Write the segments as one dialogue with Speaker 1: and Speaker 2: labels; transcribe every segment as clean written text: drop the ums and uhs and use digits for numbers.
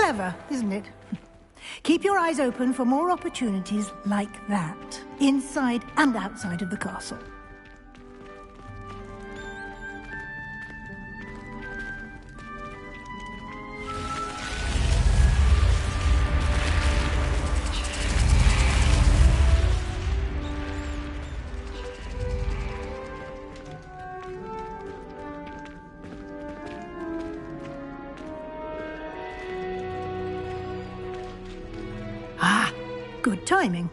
Speaker 1: Clever, isn't it? Keep your eyes open for more opportunities like that, inside and outside of the castle. Good timing.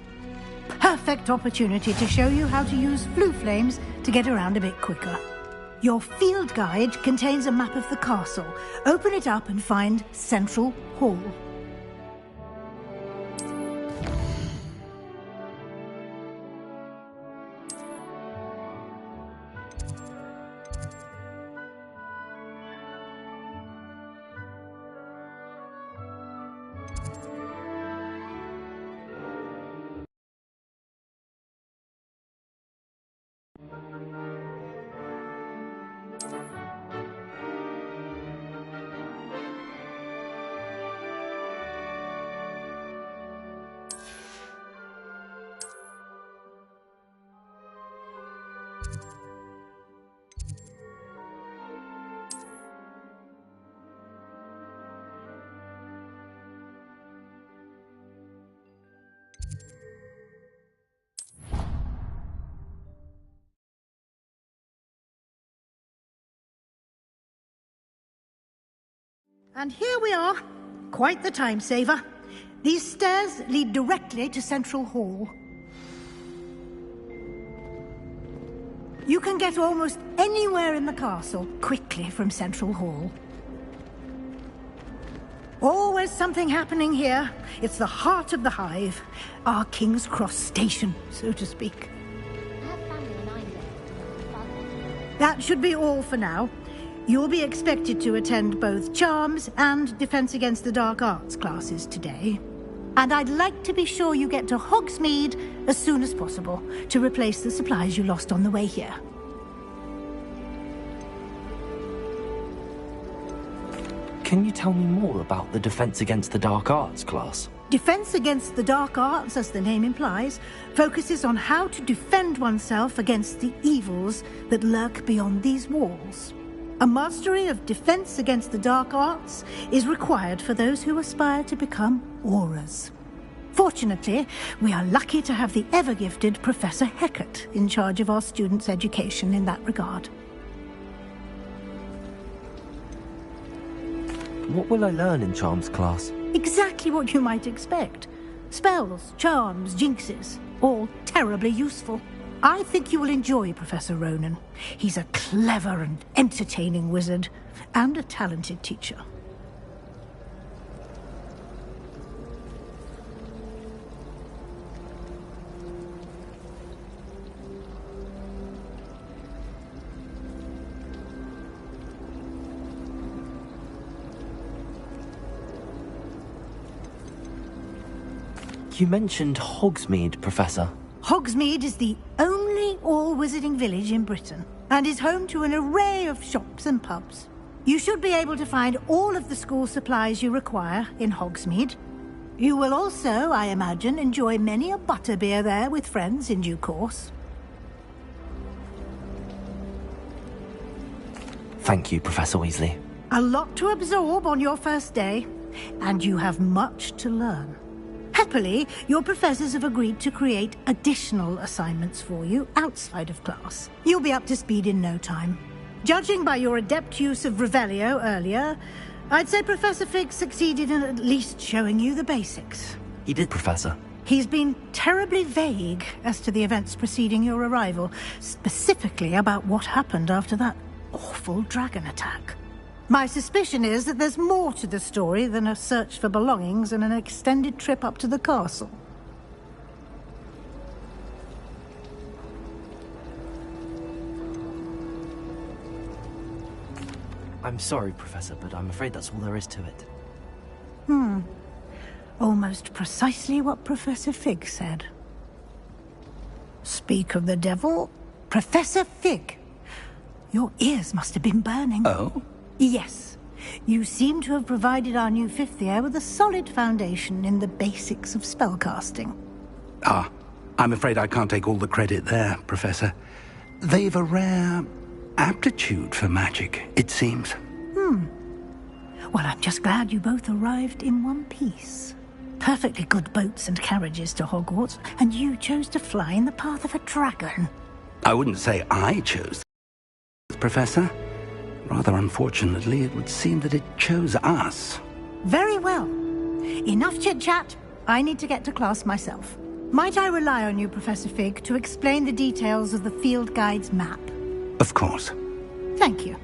Speaker 1: Perfect opportunity to show you how to use flue flames to get around a bit quicker. Your field guide contains a map of the castle. Open it up and find Central Hall. And here we are. Quite the time saver. These stairs lead directly to Central Hall. You can get almost anywhere in the castle quickly from Central Hall. Always something happening here. It's the heart of the hive. Our King's Cross station, so to speak. That should be all for now. You'll be expected to attend both Charms and Defense Against the Dark Arts classes today. And I'd like to be sure you get to Hogsmeade as soon as possible to replace the supplies you lost on the way here.
Speaker 2: Can you tell me more about the Defense Against the Dark Arts class?
Speaker 1: Defense Against the Dark Arts, as the name implies, focuses on how to defend oneself against the evils that lurk beyond these walls. A mastery of Defense Against the Dark Arts is required for those who aspire to become Aurors. Fortunately, we are lucky to have the ever-gifted Professor Hecat in charge of our students' education in that regard.
Speaker 2: What will I learn in Charms class?
Speaker 1: Exactly what you might expect. Spells, charms, jinxes, all terribly useful. I think you will enjoy Professor Ronan. He's a clever and entertaining wizard, and a talented teacher.
Speaker 2: You mentioned Hogsmeade, Professor.
Speaker 1: Hogsmeade is the only all-wizarding village in Britain, and is home to an array of shops and pubs. You should be able to find all of the school supplies you require in Hogsmeade. You will also, I imagine, enjoy many a butterbeer there with friends in due course.
Speaker 2: Thank you, Professor Weasley.
Speaker 1: A lot to absorb on your first day, and you have much to learn. Happily, your professors have agreed to create additional assignments for you outside of class. You'll be up to speed in no time. Judging by your adept use of Revelio earlier, I'd say Professor Fig succeeded in at least showing you the basics.
Speaker 2: He did, Professor.
Speaker 1: He's been terribly vague as to the events preceding your arrival, specifically about what happened after that awful dragon attack. My suspicion is that there's more to the story than a search for belongings and an extended trip up to the castle.
Speaker 2: I'm sorry, Professor, but I'm afraid that's all there is to it.
Speaker 1: Almost precisely what Professor Fig said. Speak of the devil, Professor Fig. Your ears must have been burning.
Speaker 3: Oh?
Speaker 1: Yes. You seem to have provided our new fifth year with a solid foundation in the basics of spellcasting.
Speaker 3: Ah, I'm afraid I can't take all the credit there, Professor. They've a rare aptitude for magic, it seems.
Speaker 1: Well, I'm just glad you both arrived in one piece. Perfectly good boats and carriages to Hogwarts, and you chose to fly in the path of a dragon.
Speaker 3: I wouldn't say I chose, Professor. Rather unfortunately, it would seem that it chose us.
Speaker 1: Very well. Enough chit-chat. I need to get to class myself. Might I rely on you, Professor Fig, to explain the details of the field guide's map?
Speaker 3: Of course.
Speaker 1: Thank you.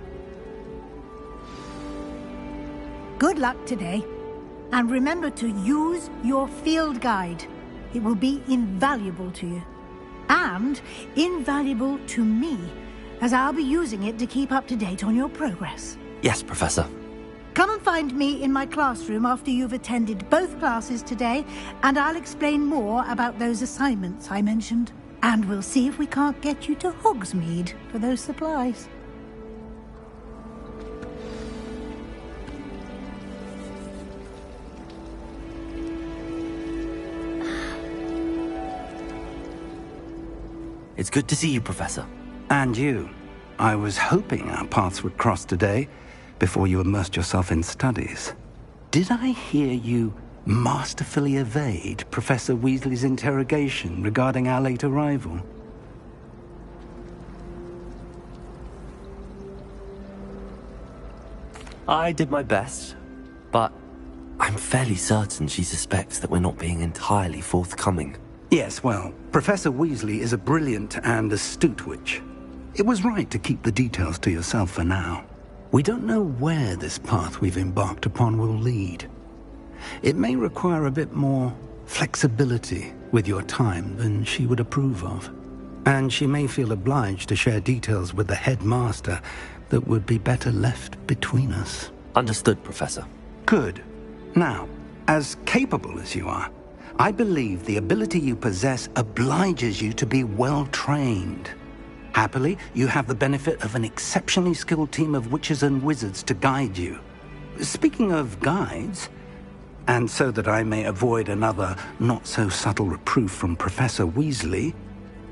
Speaker 1: Good luck today. And remember to use your field guide. It will be invaluable to you. And invaluable to me, as I'll be using it to keep up to date on your progress.
Speaker 2: Yes, Professor.
Speaker 1: Come and find me in my classroom after you've attended both classes today, and I'll explain more about those assignments I mentioned. And we'll see if we can't get you to Hogsmeade for those supplies.
Speaker 2: It's good to see you, Professor.
Speaker 3: And you. I was hoping our paths would cross today, before you immersed yourself in studies. Did I hear you masterfully evade Professor Weasley's interrogation regarding our late arrival?
Speaker 2: I did my best, but I'm fairly certain she suspects that we're not being entirely forthcoming.
Speaker 3: Yes, well, Professor Weasley is a brilliant and astute witch. It was right to keep the details to yourself for now. We don't know where this path we've embarked upon will lead. It may require a bit more flexibility with your time than she would approve of. And she may feel obliged to share details with the headmaster that would be better left between us.
Speaker 2: Understood, Professor.
Speaker 3: Good. Now, as capable as you are, I believe the ability you possess obliges you to be well trained. Happily, you have the benefit of an exceptionally skilled team of witches and wizards to guide you. Speaking of guides, and so that I may avoid another not-so-subtle reproof from Professor Weasley,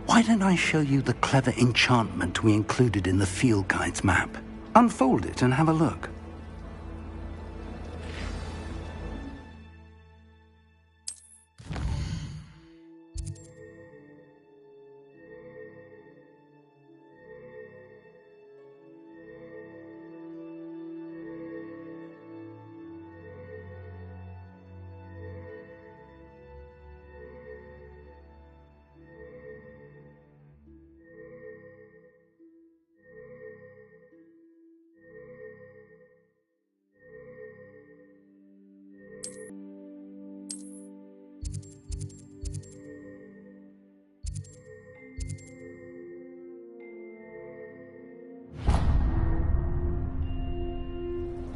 Speaker 3: why don't I show you the clever enchantment we included in the field guide's map? Unfold it and have a look.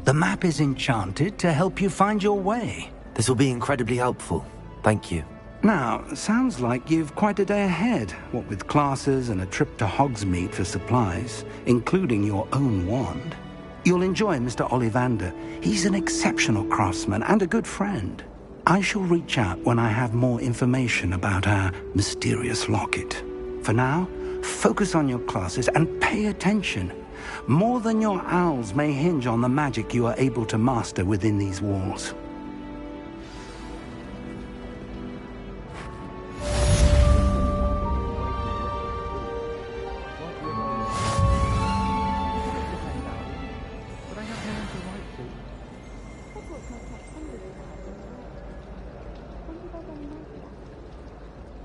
Speaker 3: The map is enchanted to help you find your way.
Speaker 2: This will be incredibly helpful. Thank you.
Speaker 3: Now, sounds like you've quite a day ahead, what with classes and a trip to Hogsmeade for supplies, including your own wand. You'll enjoy Mr. Ollivander. He's an exceptional craftsman and a good friend. I shall reach out when I have more information about our mysterious locket. For now, focus on your classes and pay attention. More than your owls may hinge on the magic you are able to master within these walls.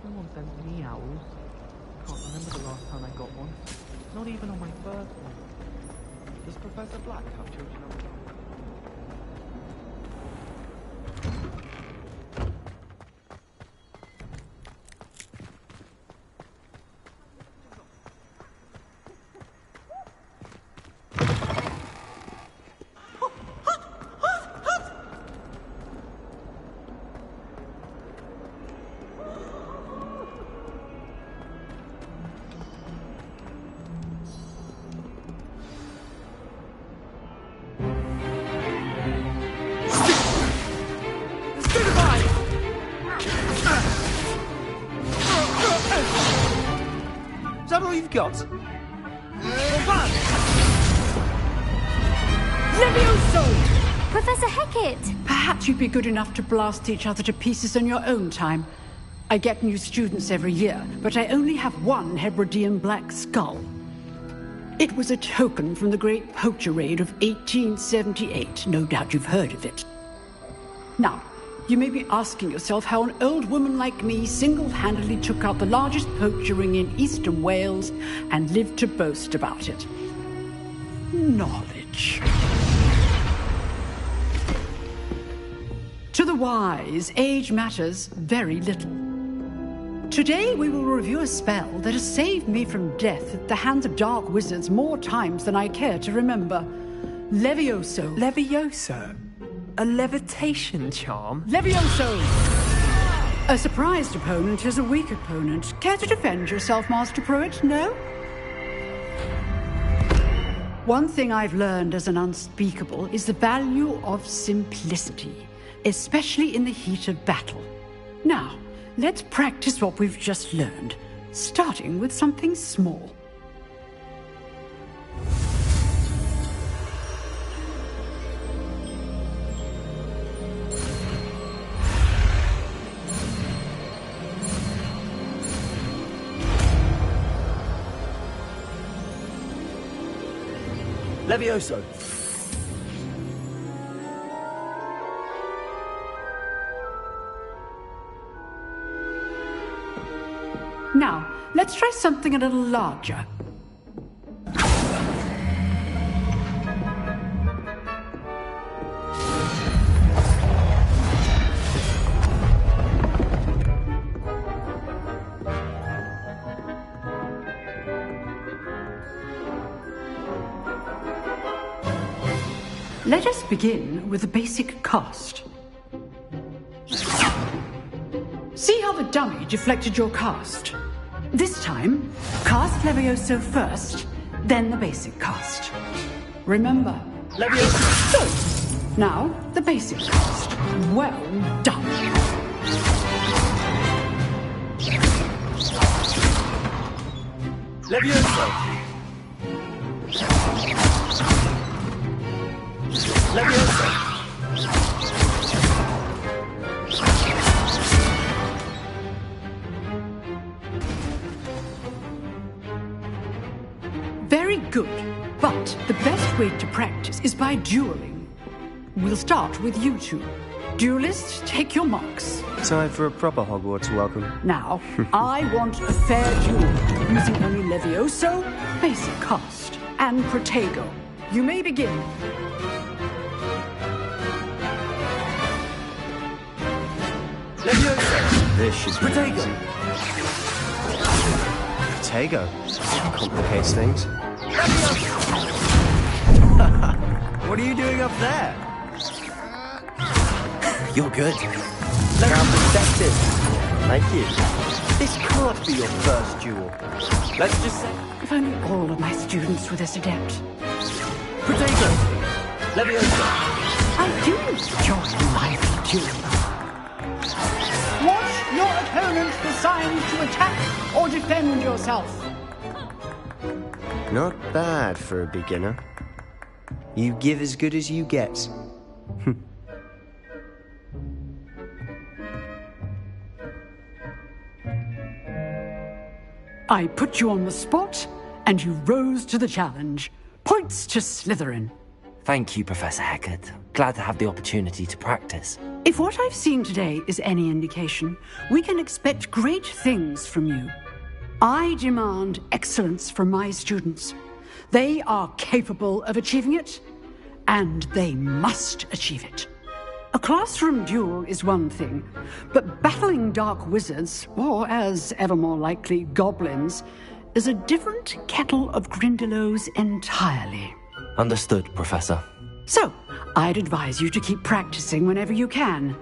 Speaker 4: No one sends me owls. Can't remember the last time I got one. Not even on my birthday. Does Professor Black have children of his own?
Speaker 2: that all you've got?
Speaker 5: Levioso!
Speaker 6: Professor Hecat!
Speaker 5: Perhaps you'd be good enough to blast each other to pieces in your own time. I get new students every year, but I only have one Hebridean black skull. It was a token from the Great Poacher Raid of 1878. No doubt you've heard of it. Now, you may be asking yourself how an old woman like me single-handedly took out the largest poacher ring in eastern Wales and lived to boast about it. Knowledge. To the wise, age matters very little. Today we will review a spell that has saved me from death at the hands of dark wizards more times than I care to remember. Levioso.
Speaker 7: Levioso? A levitation charm?
Speaker 5: Levioso! A surprised opponent is a weak opponent. Care to defend yourself, Master Pruitt? No? One thing I've learned as an unspeakable is the value of simplicity, especially in the heat of battle. Now, let's practice what we've just learned, starting with something small.
Speaker 2: Levioso!
Speaker 5: Now, let's try something a little larger. Let us begin with the basic cast. See how the dummy deflected your cast? This time, cast Levioso first, then the basic cast. Remember,
Speaker 2: Levioso!
Speaker 5: good. Now, the basic cast. Well done.
Speaker 2: Levioso! Levioso!
Speaker 5: Very good, but the best way to practice is by dueling. We'll start with you two. Duelists, take your marks.
Speaker 7: Time for a proper Hogwarts welcome.
Speaker 5: Now, I want a fair duel, using only Levioso, basic cast, and Protego. You may begin.
Speaker 2: Levioso!
Speaker 7: This should be
Speaker 2: Protego!
Speaker 7: easy. Protego? Complicates things.
Speaker 2: What are you doing up there?
Speaker 7: You're good.
Speaker 2: Now perspective.
Speaker 7: Thank you. This can't be your first duel.
Speaker 2: Let's just say...
Speaker 5: If only all of my students were this adept.
Speaker 2: Protego! Levioso!
Speaker 5: I do enjoy lively dueling. Watch your opponent decide to attack or defend yourself.
Speaker 7: Not bad for a beginner. You give as good as you get.
Speaker 5: I put you on the spot, and you rose to the challenge. Points to Slytherin.
Speaker 2: Thank you, Professor Hecat. Glad to have the opportunity to practice.
Speaker 5: If what I've seen today is any indication, we can expect great things from you. I demand excellence from my students. They are capable of achieving it, and they must achieve it. A classroom duel is one thing, but battling dark wizards, or as ever more likely, goblins, is a different kettle of Grindylows entirely.
Speaker 2: Understood, Professor.
Speaker 5: So, I'd advise you to keep practicing whenever you can.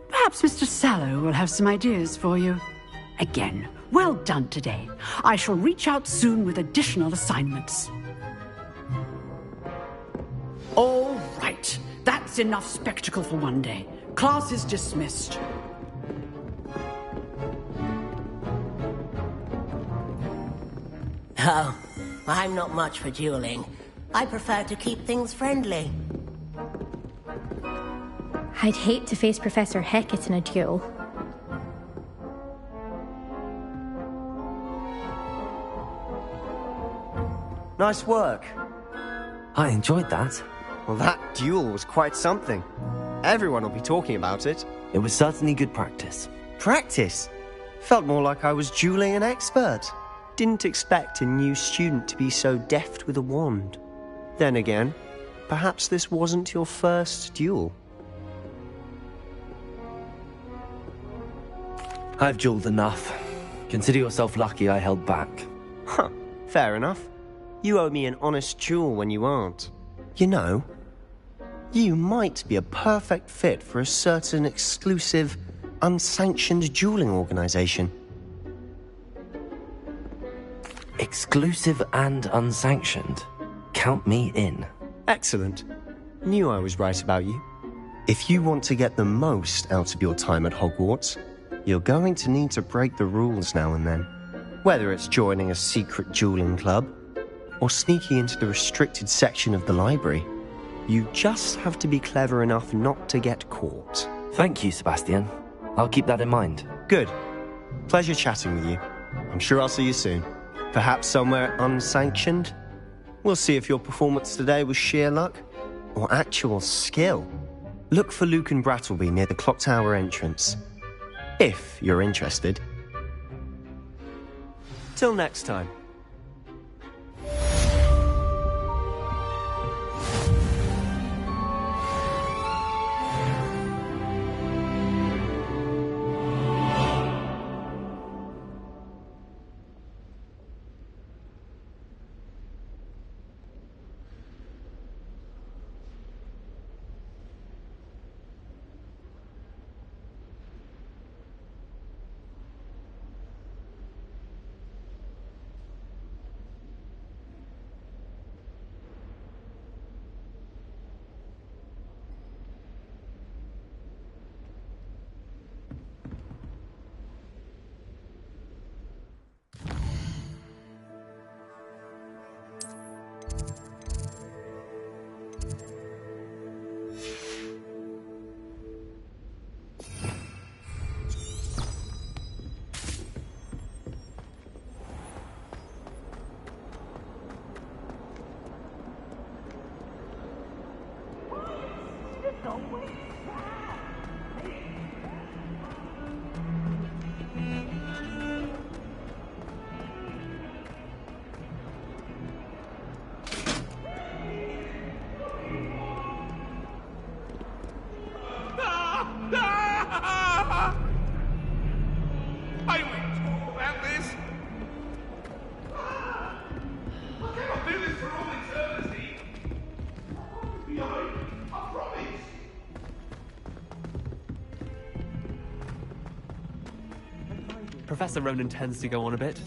Speaker 5: Perhaps Mr. Sallow will have some ideas for you. Again, well done today. I shall reach out soon with additional assignments. All right. That's enough spectacle for one day. Class is dismissed.
Speaker 6: Oh, I'm not much for dueling. I prefer to keep things friendly.
Speaker 8: I'd hate to face Professor Hecat in a duel.
Speaker 7: Nice work.
Speaker 2: I enjoyed that.
Speaker 7: Well, that duel was quite something. Everyone will be talking about it.
Speaker 2: It was certainly good practice.
Speaker 7: Practice? Felt more like I was dueling an expert. Didn't expect a new student to be so deft with a wand. Then again, perhaps this wasn't your first duel.
Speaker 2: I've dueled enough. Consider yourself lucky I held back.
Speaker 7: Huh, fair enough. You owe me an honest duel when you aren't. You know, you might be a perfect fit for a certain exclusive, unsanctioned dueling organization.
Speaker 2: Exclusive and unsanctioned? Count me in.
Speaker 7: Excellent. Knew I was right about you. If you want to get the most out of your time at Hogwarts, you're going to need to break the rules now and then. Whether it's joining a secret dueling club, or sneaking into the restricted section of the library, you just have to be clever enough not to get caught.
Speaker 2: Thank you, Sebastian. I'll keep that in mind.
Speaker 7: Good. Pleasure chatting with you. I'm sure I'll see you soon. Perhaps somewhere unsanctioned? We'll see if your performance today was sheer luck or actual skill. Look for Luke and Brattleby near the clock tower entrance, if you're interested. Till next time.
Speaker 9: Professor Ronan tends to go on a bit.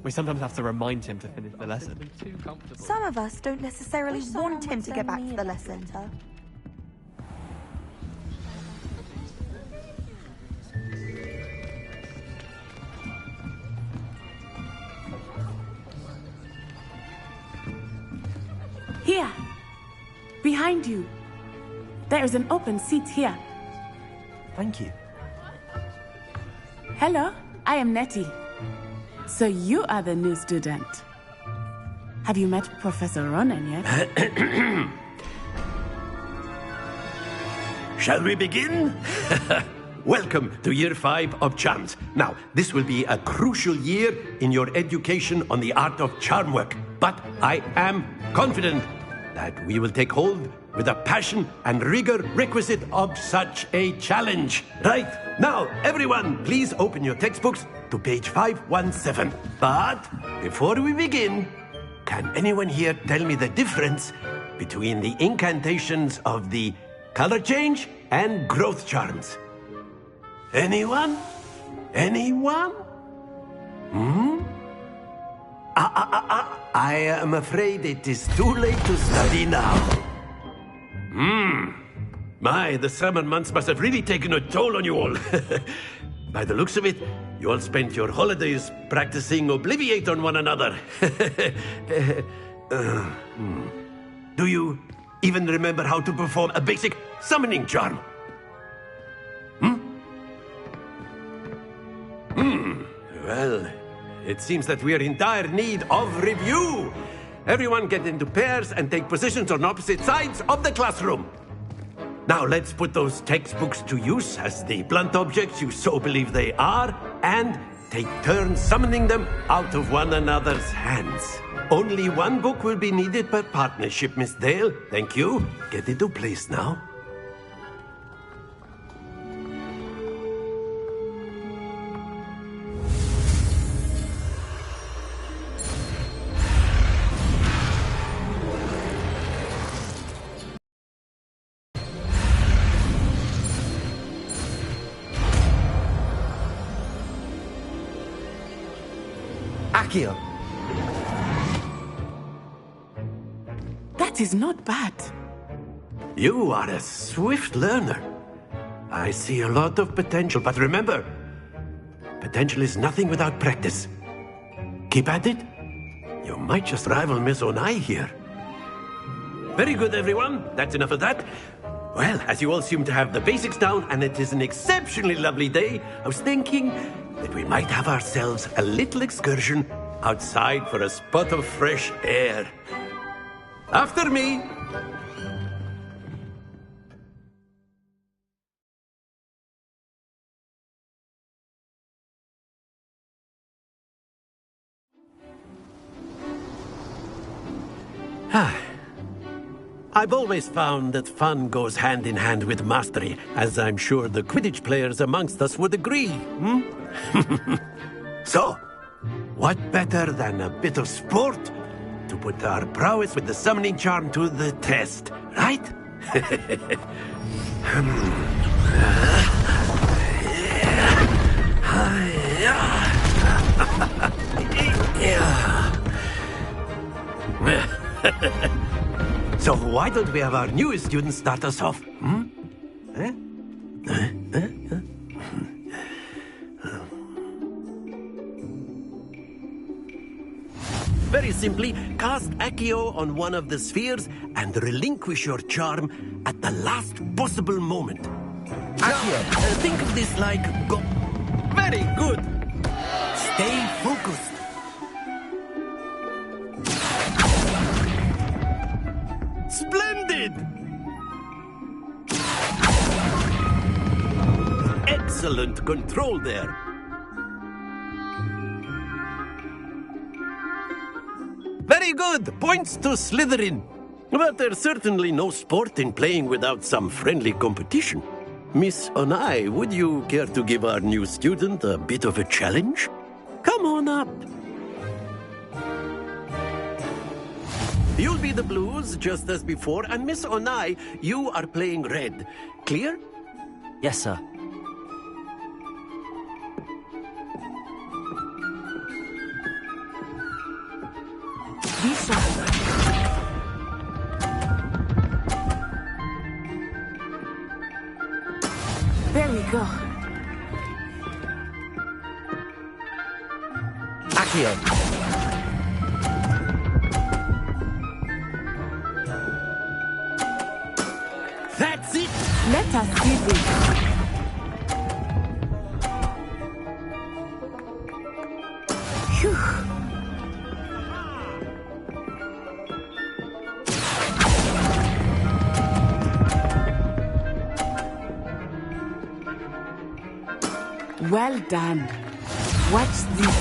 Speaker 9: We sometimes have to remind him to finish the lesson.
Speaker 10: Some of us don't necessarily want him to get back to the lesson.
Speaker 11: Here! Behind you! There is an open seat here.
Speaker 2: Thank you.
Speaker 11: Hello, I am Nettie. So you are the new student. Have you met Professor Ronan yet?
Speaker 12: Shall we begin? Welcome to Year 5 of Charms. Now, this will be a crucial year in your education on the art of charm work. But I am confident that we will take hold with the passion and rigor requisite of such a challenge. Right, now, everyone, please open your textbooks to page 517. But before we begin, can anyone here tell me the difference between the incantations of the color change and growth charms? Anyone? Anyone? I am afraid it is too late to study now. My, the summer months must have really taken a toll on you all. By the looks of it, You all spent your holidays practicing Obliviate on one another. Do you even remember how to perform a basic summoning charm? Well, it seems that we are in dire need of review. Everyone get into pairs and take positions on opposite sides of the classroom. Now let's put those textbooks to use as the blunt objects you so believe they are, and take turns summoning them out of one another's hands. Only one book will be needed per partnership, Miss Dale. Thank you. Get into place now.
Speaker 7: Accio!
Speaker 11: That is not bad.
Speaker 12: You are a swift learner. I see a lot of potential, but remember, potential is nothing without practice. Keep at it. You might just rival Miss Onai here. Very good, everyone. That's enough of that. Well, as you all seem to have the basics down, and it is an exceptionally lovely day, I was thinking that we might have ourselves a little excursion outside for a spot of fresh air. After me! I've always found that fun goes hand in hand with mastery, as I'm sure the Quidditch players amongst us would agree. So, what better than a bit of sport to put our prowess with the summoning charm to the test, right? So why don't we have our newest student start us off? Very simply, cast Accio on one of the spheres and relinquish your charm at the last possible moment. Accio! Think of this like go... Very good! Stay focused. Splendid! Excellent control there. Very good! Points to Slytherin. But there's certainly no sport in playing without some friendly competition. Miss Onai, would you care to give our new student a bit of a challenge? Come on up. You'll be the blues, just as before, and Miss Onai, you are playing red. Clear?
Speaker 2: Yes, sir.
Speaker 11: Lisa. There we go.
Speaker 7: Accio!
Speaker 12: That's it!
Speaker 11: Let us see this. Phew. Well done. Watch this.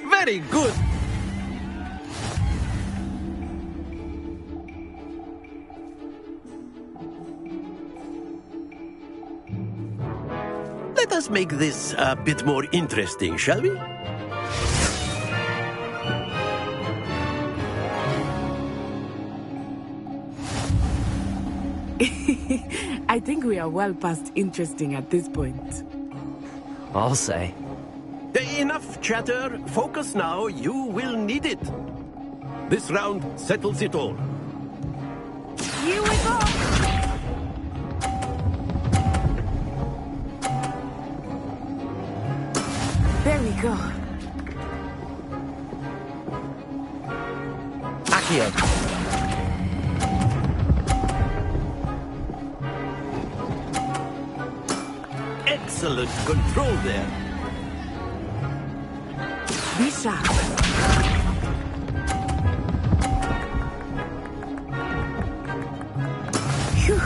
Speaker 12: Very good! Let us make this a bit more interesting, shall we?
Speaker 11: I think we are well past interesting at this point.
Speaker 2: I'll say.
Speaker 12: Enough chatter. Focus now. You will need it. This round settles it all.
Speaker 10: Here we go!
Speaker 11: There we go.
Speaker 2: Accio.
Speaker 12: Excellent control there.
Speaker 11: Be sharp. Phew.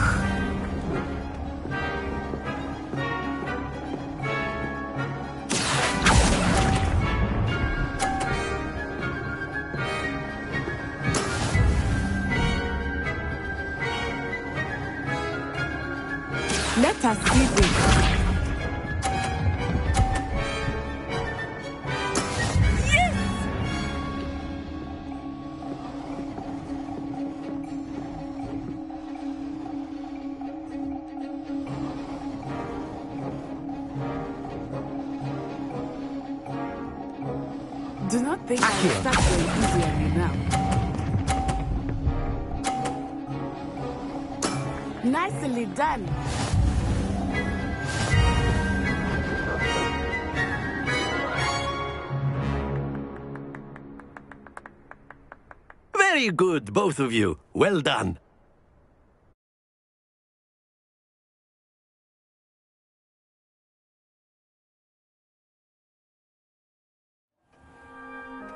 Speaker 11: Let us see this. Do not think I will start going easy on you now. Nicely done.
Speaker 12: Very good, both of you. Well done.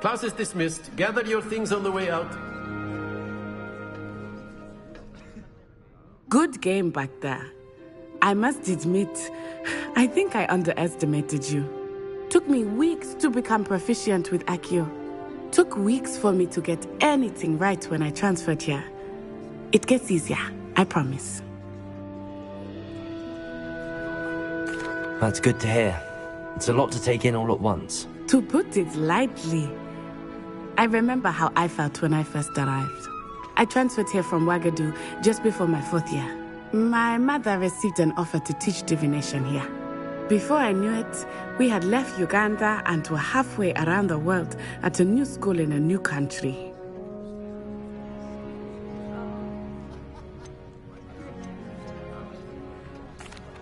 Speaker 12: Class is dismissed. Gather your things on the way out.
Speaker 11: Good game back there. I must admit, I think I underestimated you. Took me weeks to become proficient with Accio. Took weeks for me to get anything right when I transferred here. It gets easier, I promise.
Speaker 2: That's good to hear. It's a lot to take in all at once.
Speaker 11: To put it lightly, I remember how I felt when I first arrived. I transferred here from Wagadu just before my 4th year. My mother received an offer to teach divination here. Before I knew it, we had left Uganda and were halfway around the world at a new school in a new country.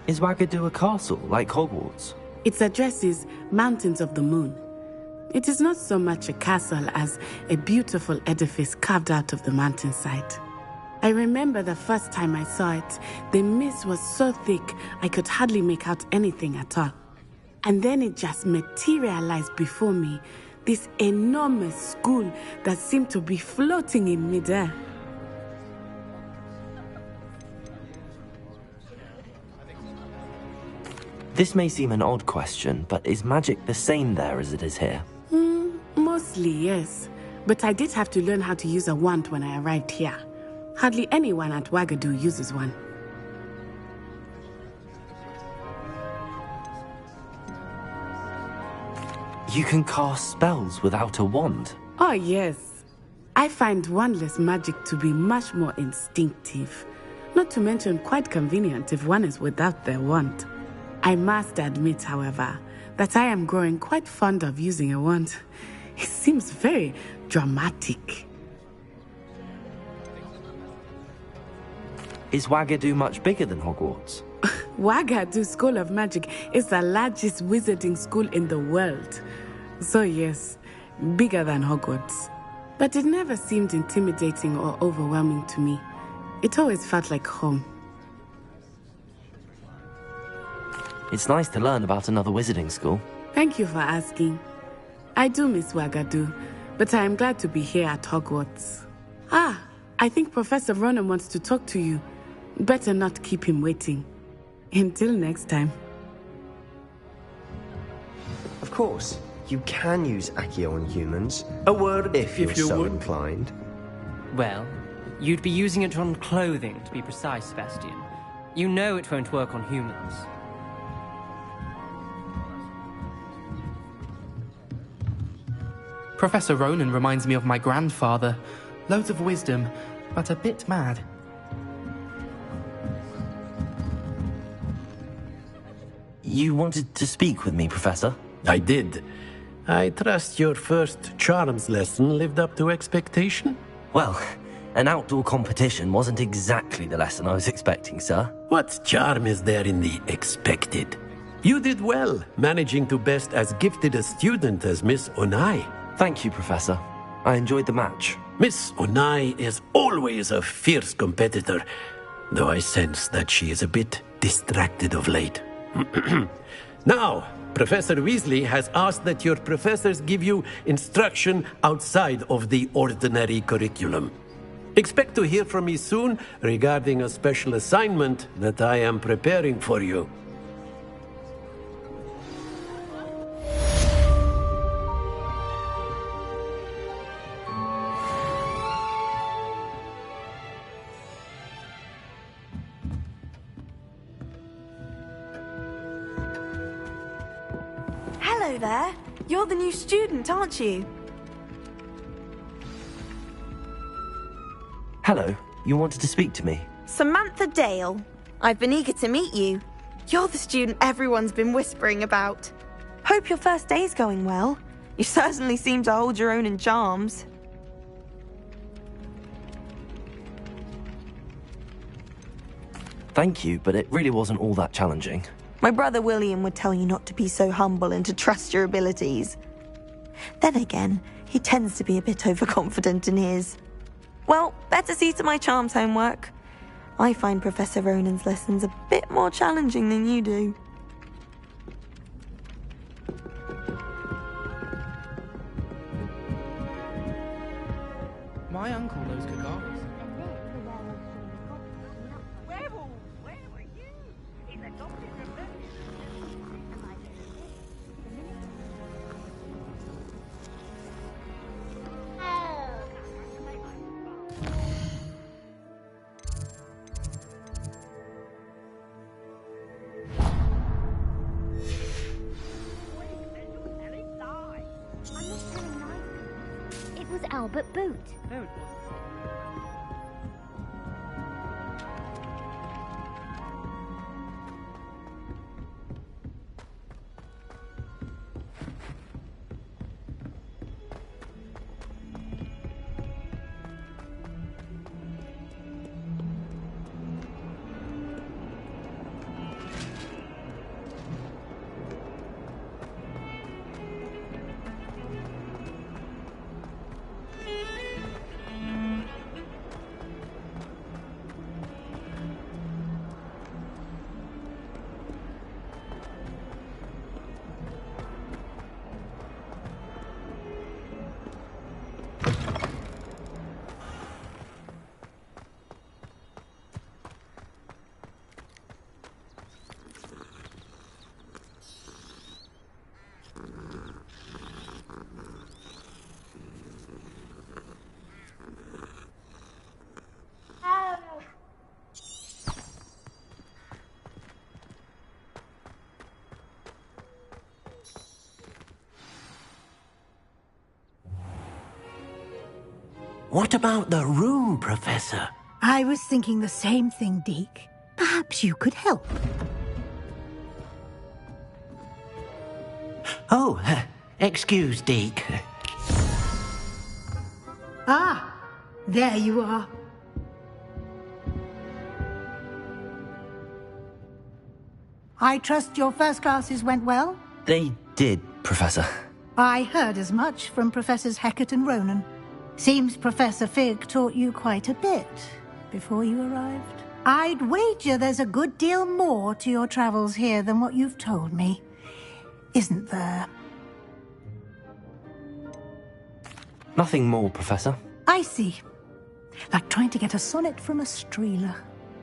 Speaker 2: Is Wagadu a castle, like Hogwarts?
Speaker 11: Its address is Mountains of the Moon. It is not so much a castle as a beautiful edifice carved out of the mountainside. I remember the first time I saw it, the mist was so thick I could hardly make out anything at all. And then it just materialized before me, this enormous school that seemed to be floating in midair.
Speaker 2: This may seem an odd question, but is magic the same there as it is here?
Speaker 11: Mostly, yes. But I did have to learn how to use a wand when I arrived here. Hardly anyone at Wagadu uses one.
Speaker 2: You can cast spells without a wand?
Speaker 11: Oh, yes. I find wandless magic to be much more instinctive. Not to mention quite convenient if one is without their wand. I must admit, however, that I am growing quite fond of using a wand. It seems very dramatic.
Speaker 2: Is Wagadu much bigger than Hogwarts?
Speaker 11: Wagadu School of Magic is the largest wizarding school in the world. So yes, bigger than Hogwarts. But it never seemed intimidating or overwhelming to me. It always felt like home.
Speaker 2: It's nice to learn about another wizarding school.
Speaker 11: Thank you for asking. I do miss Wagadu, but I am glad to be here at Hogwarts. I think Professor Ronan wants to talk to you. Better not keep him waiting. Until next time.
Speaker 7: Of course, you can use Accio on humans.
Speaker 12: A word
Speaker 7: if you're
Speaker 12: you
Speaker 7: so
Speaker 12: would.
Speaker 7: inclined.
Speaker 13: Well, you'd be using it on clothing, to be precise, Sebastian. You know it won't work on humans.
Speaker 4: Professor Ronan reminds me of my grandfather. Loads of wisdom, but a bit mad.
Speaker 2: You wanted to speak with me, Professor?
Speaker 12: I did. I trust your first charms lesson lived up to expectation?
Speaker 2: Well, an outdoor competition wasn't exactly the lesson I was expecting, sir.
Speaker 12: What charm is there in the expected? You did well, managing to best as gifted a student as Miss Onai.
Speaker 2: Thank you, Professor. I enjoyed the match.
Speaker 12: Miss Onai is always a fierce competitor, though I sense that she is a bit distracted of late. Now, Professor Weasley has asked that your professors give you instruction outside of the ordinary curriculum. Expect to hear from me soon regarding a special assignment that I am preparing for you.
Speaker 10: Hello there. You're the new student, aren't you?
Speaker 2: Hello, you wanted to speak to me?
Speaker 10: Samantha Dale. I've been eager to meet you. You're the student everyone's been whispering about. Hope your first day's going well. You certainly seem to hold your own in charms.
Speaker 2: Thank you, but it really wasn't all that challenging.
Speaker 10: My brother William would tell you not to be so humble and to trust your abilities. Then again, he tends to be a bit overconfident in his. Well, better see to my charms homework. I find Professor Ronan's lessons a bit more challenging than you do.
Speaker 4: My uncle knows Kagari.
Speaker 14: Albert Boot.
Speaker 4: No, it wasn't.
Speaker 12: What about the room, Professor?
Speaker 1: I was thinking the same thing, Deke. Perhaps you could help.
Speaker 12: Oh, excuse, Deke.
Speaker 1: Ah, there you are. I trust your first classes went well?
Speaker 2: They did, Professor.
Speaker 1: I heard as much from Professors Hecat and Ronan. Seems Professor Fig taught you quite a bit before you arrived. I'd wager there's a good deal more to your travels here than what you've told me. Isn't there?
Speaker 2: Nothing more, Professor.
Speaker 1: I see. Like trying to get a sonnet from a streeler.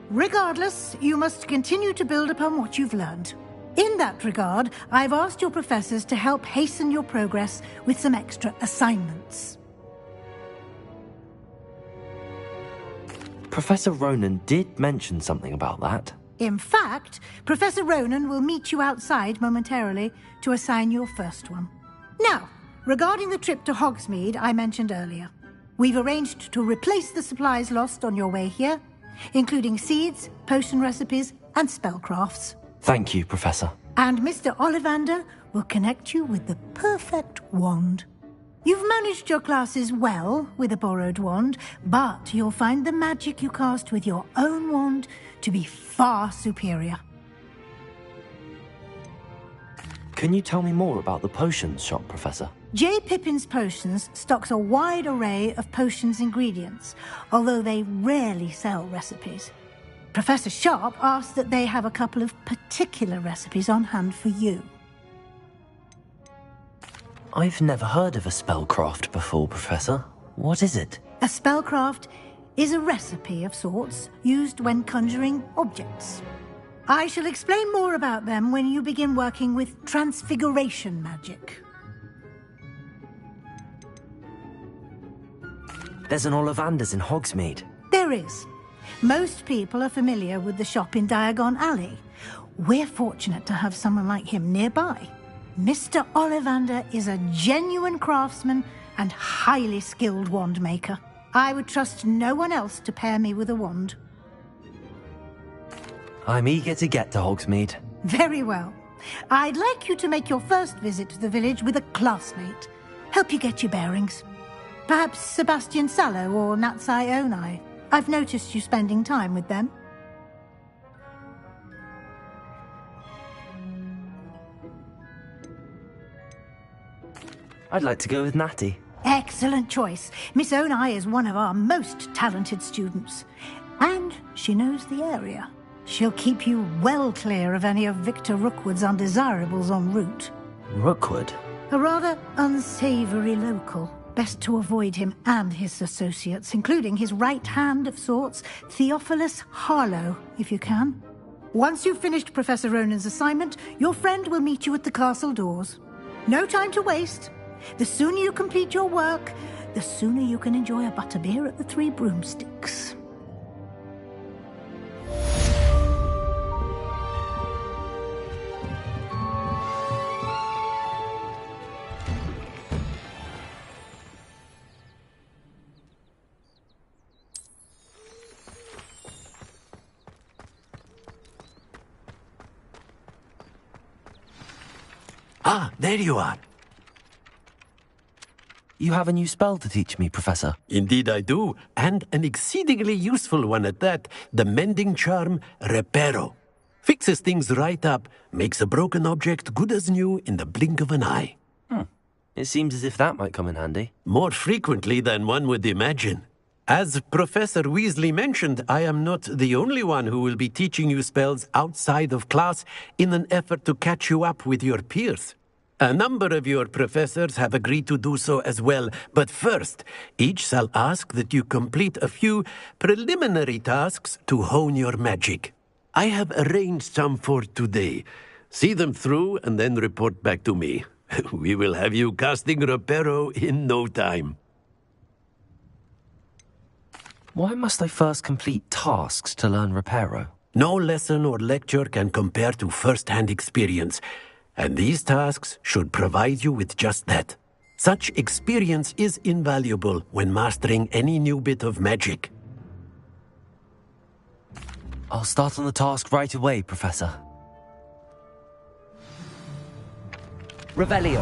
Speaker 1: Regardless, you must continue to build upon what you've learned. In that regard, I've asked your professors to help hasten your progress with some extra assignments.
Speaker 2: Professor Ronan did mention something about that.
Speaker 1: In fact, Professor Ronan will meet you outside momentarily to assign your first one. Now, regarding the trip to Hogsmeade I mentioned earlier, we've arranged to replace the supplies lost on your way here, including seeds, potion recipes, and spellcrafts.
Speaker 2: Thank you, Professor.
Speaker 1: And Mr. Ollivander will connect you with the perfect wand. You've managed your classes well with a borrowed wand, but you'll find the magic you cast with your own wand to be far superior.
Speaker 2: Can you tell me more about the potions shop, Professor?
Speaker 1: J. Pippin's Potions stocks a wide array of potions ingredients, although they rarely sell recipes. Professor Sharp asked that they have a couple of particular recipes on hand for you.
Speaker 2: I've never heard of a spellcraft before, Professor. What is it?
Speaker 1: A spellcraft is a recipe of sorts used when conjuring objects. I shall explain more about them when you begin working with transfiguration magic.
Speaker 2: There's an Ollivander's in Hogsmeade.
Speaker 1: There is. Most people are familiar with the shop in Diagon Alley. We're fortunate to have someone like him nearby. Mr. Ollivander is a genuine craftsman and highly skilled wand maker. I would trust no one else to pair me with a wand.
Speaker 2: I'm eager to get to Hogsmeade.
Speaker 1: Very well. I'd like you to make your first visit to the village with a classmate. Help you get your bearings. Perhaps Sebastian Sallow or Natsai Onai. I've noticed you spending time with them.
Speaker 2: I'd like to go with Natty.
Speaker 1: Excellent choice. Miss Onai is one of our most talented students. And she knows the area. She'll keep you well clear of any of Victor Rookwood's undesirables en route.
Speaker 2: Rookwood?
Speaker 1: A rather unsavoury local. Best to avoid him and his associates, including his right hand of sorts, Theophilus Harlow, if you can. Once you've finished Professor Ronan's assignment, your friend will meet you at the castle doors. No time to waste. The sooner you complete your work, the sooner you can enjoy a butterbeer at the Three Broomsticks.
Speaker 12: Ah, there you are.
Speaker 2: You have a new spell to teach me, Professor.
Speaker 12: Indeed I do, and an exceedingly useful one at that, the mending charm Reparo. Fixes things right up, makes a broken object good as new in the blink of an eye.
Speaker 2: It seems as if that might come in handy.
Speaker 12: More frequently than one would imagine. As Professor Weasley mentioned, I am not the only one who will be teaching you spells outside of class in an effort to catch you up with your peers. A number of your professors have agreed to do so as well, but first, each shall ask that you complete a few preliminary tasks to hone your magic. I have arranged some for today. See them through and then report back to me. We will have you casting Reparo in no time.
Speaker 2: Why must I first complete tasks to learn Reparo?
Speaker 12: No lesson or lecture can compare to first-hand experience, and these tasks should provide you with just that. Such experience is invaluable when mastering any new bit of magic.
Speaker 2: I'll start on the task right away, Professor. Revelio.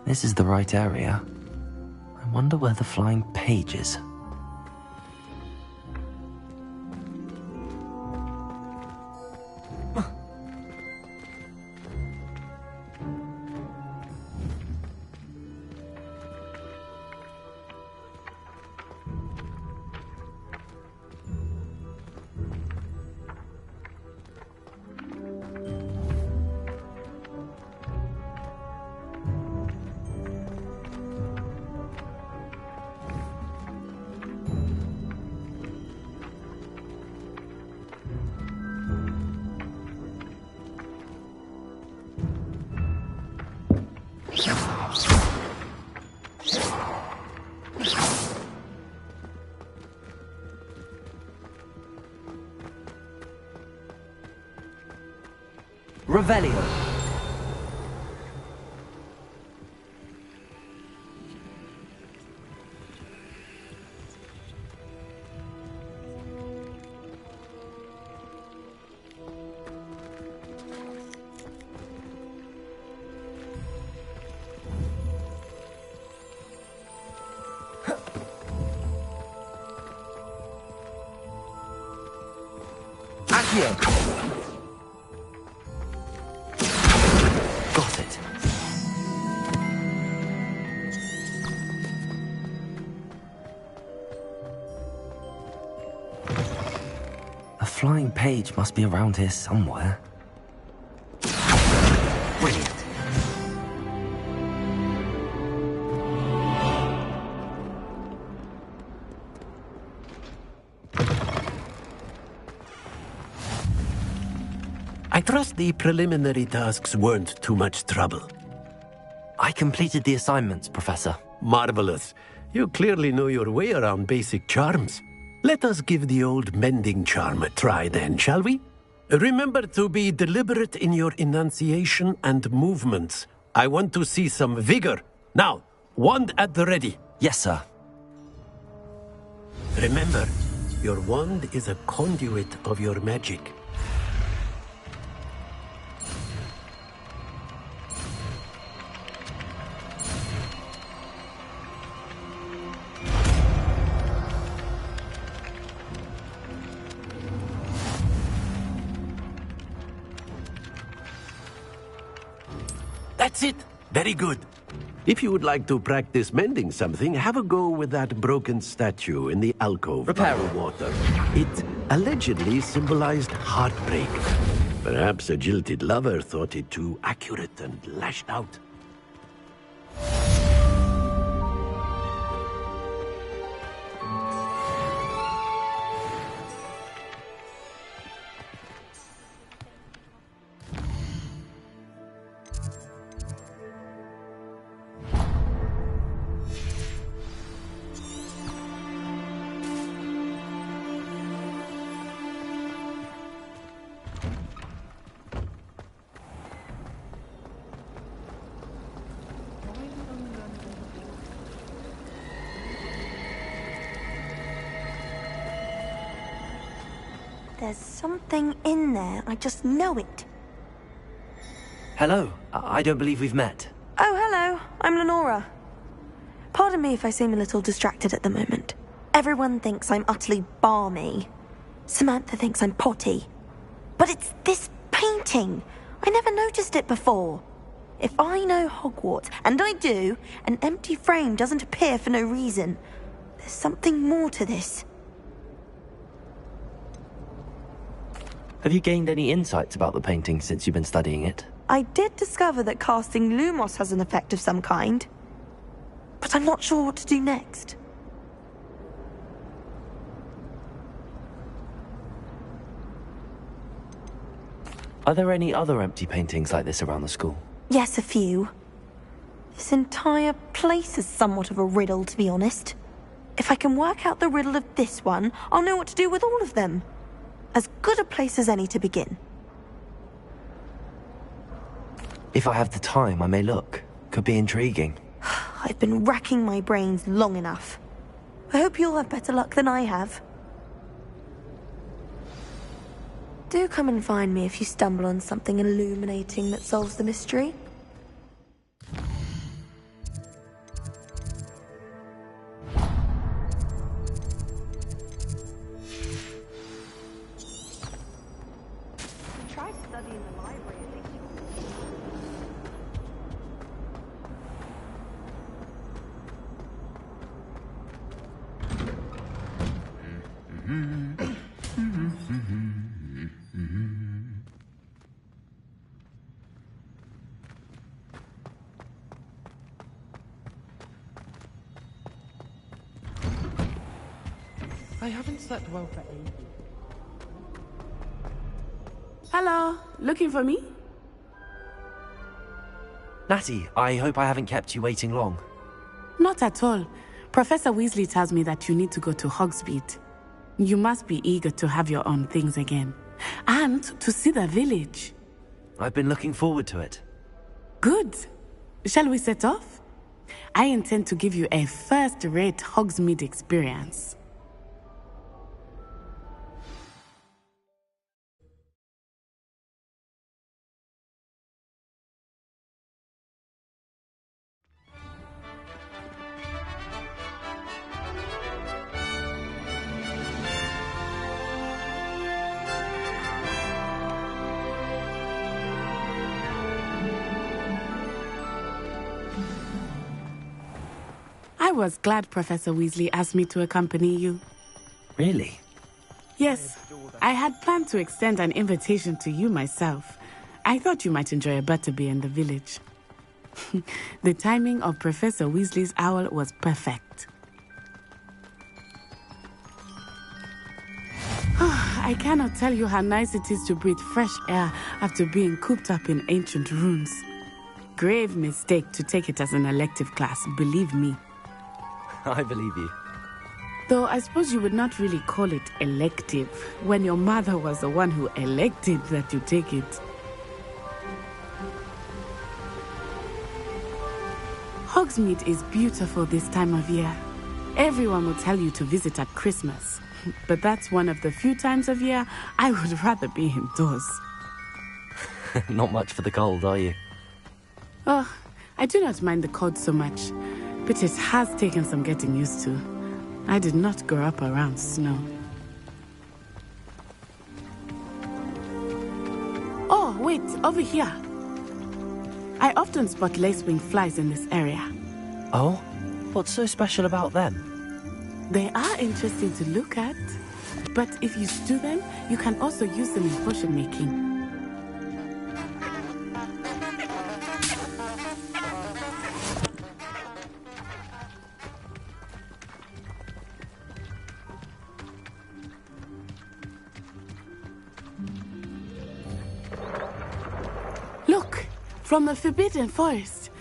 Speaker 2: This is the right area. I wonder where the flying page is. Revelio. Accio. Got it. A flying page must be around here somewhere. Brilliant.
Speaker 12: I trust the preliminary tasks weren't too much trouble.
Speaker 2: I completed the assignments, Professor.
Speaker 12: Marvelous. You clearly know your way around basic charms. Let us give the old mending charm a try then, shall we? Remember to be deliberate in your enunciation and movements. I want to see some vigor. Now, wand at the ready.
Speaker 2: Yes, sir.
Speaker 12: Remember, your wand is a conduit of your magic. That's it. Very good. If you would like to practice mending something, have a go with that broken statue in the alcove by the water. It allegedly symbolized heartbreak. Perhaps a jilted lover thought it too accurate and lashed out.
Speaker 10: There's something in there. I just know it.
Speaker 2: Hello. I don't believe we've met.
Speaker 10: Oh, hello. I'm Lenora. Pardon me if I seem a little distracted at the moment. Everyone thinks I'm utterly balmy. Samantha thinks I'm potty. But it's this painting. I never noticed it before. If I know Hogwarts, and I do, an empty frame doesn't appear for no reason. There's something more to this.
Speaker 2: Have you gained any insights about the painting since you've been studying it?
Speaker 10: I did discover that casting Lumos has an effect of some kind. But I'm not sure what to do next.
Speaker 2: Are there any other empty paintings like this around the school?
Speaker 10: Yes, a few. This entire place is somewhat of a riddle, to be honest. If I can work out the riddle of this one, I'll know what to do with all of them. As good a place as any to begin.
Speaker 2: If I have the time, I may look. Could be intriguing.
Speaker 10: I've been racking my brains long enough. I hope you'll have better luck than I have. Do come and find me if you stumble on something illuminating that solves the mystery.
Speaker 4: I haven't slept well for ages.
Speaker 11: Hello, looking for me?
Speaker 2: Natty, I hope I haven't kept you waiting long.
Speaker 11: Not at all. Professor Weasley tells me that you need to go to Hogsmeade. You must be eager to have your own things again. And to see the village.
Speaker 2: I've been looking forward to it.
Speaker 11: Good. Shall we set off? I intend to give you a first-rate Hogsmeade experience. I was glad Professor Weasley asked me to accompany you.
Speaker 2: Really?
Speaker 11: Yes, I had planned to extend an invitation to you myself. I thought you might enjoy a butterbeer in the village. The timing of Professor Weasley's owl was perfect. I cannot tell you how nice it is to breathe fresh air after being cooped up in ancient ruins. Grave mistake to take it as an elective class, believe me.
Speaker 2: I believe you.
Speaker 11: Though I suppose you would not really call it elective when your mother was the one who elected that you take it. Hogsmeade is beautiful this time of year. Everyone will tell you to visit at Christmas, but that's one of the few times of year I would rather be indoors.
Speaker 2: Not much for the cold, are you?
Speaker 11: Oh, I do not mind the cold so much, but it has taken some getting used to. I did not grow up around snow. Oh, wait, over here. I often spot lacewing flies in this area.
Speaker 2: Oh? What's so special about them?
Speaker 11: They are interesting to look at, but if you stew them, you can also use them in potion making. Look, from the Forbidden Forest,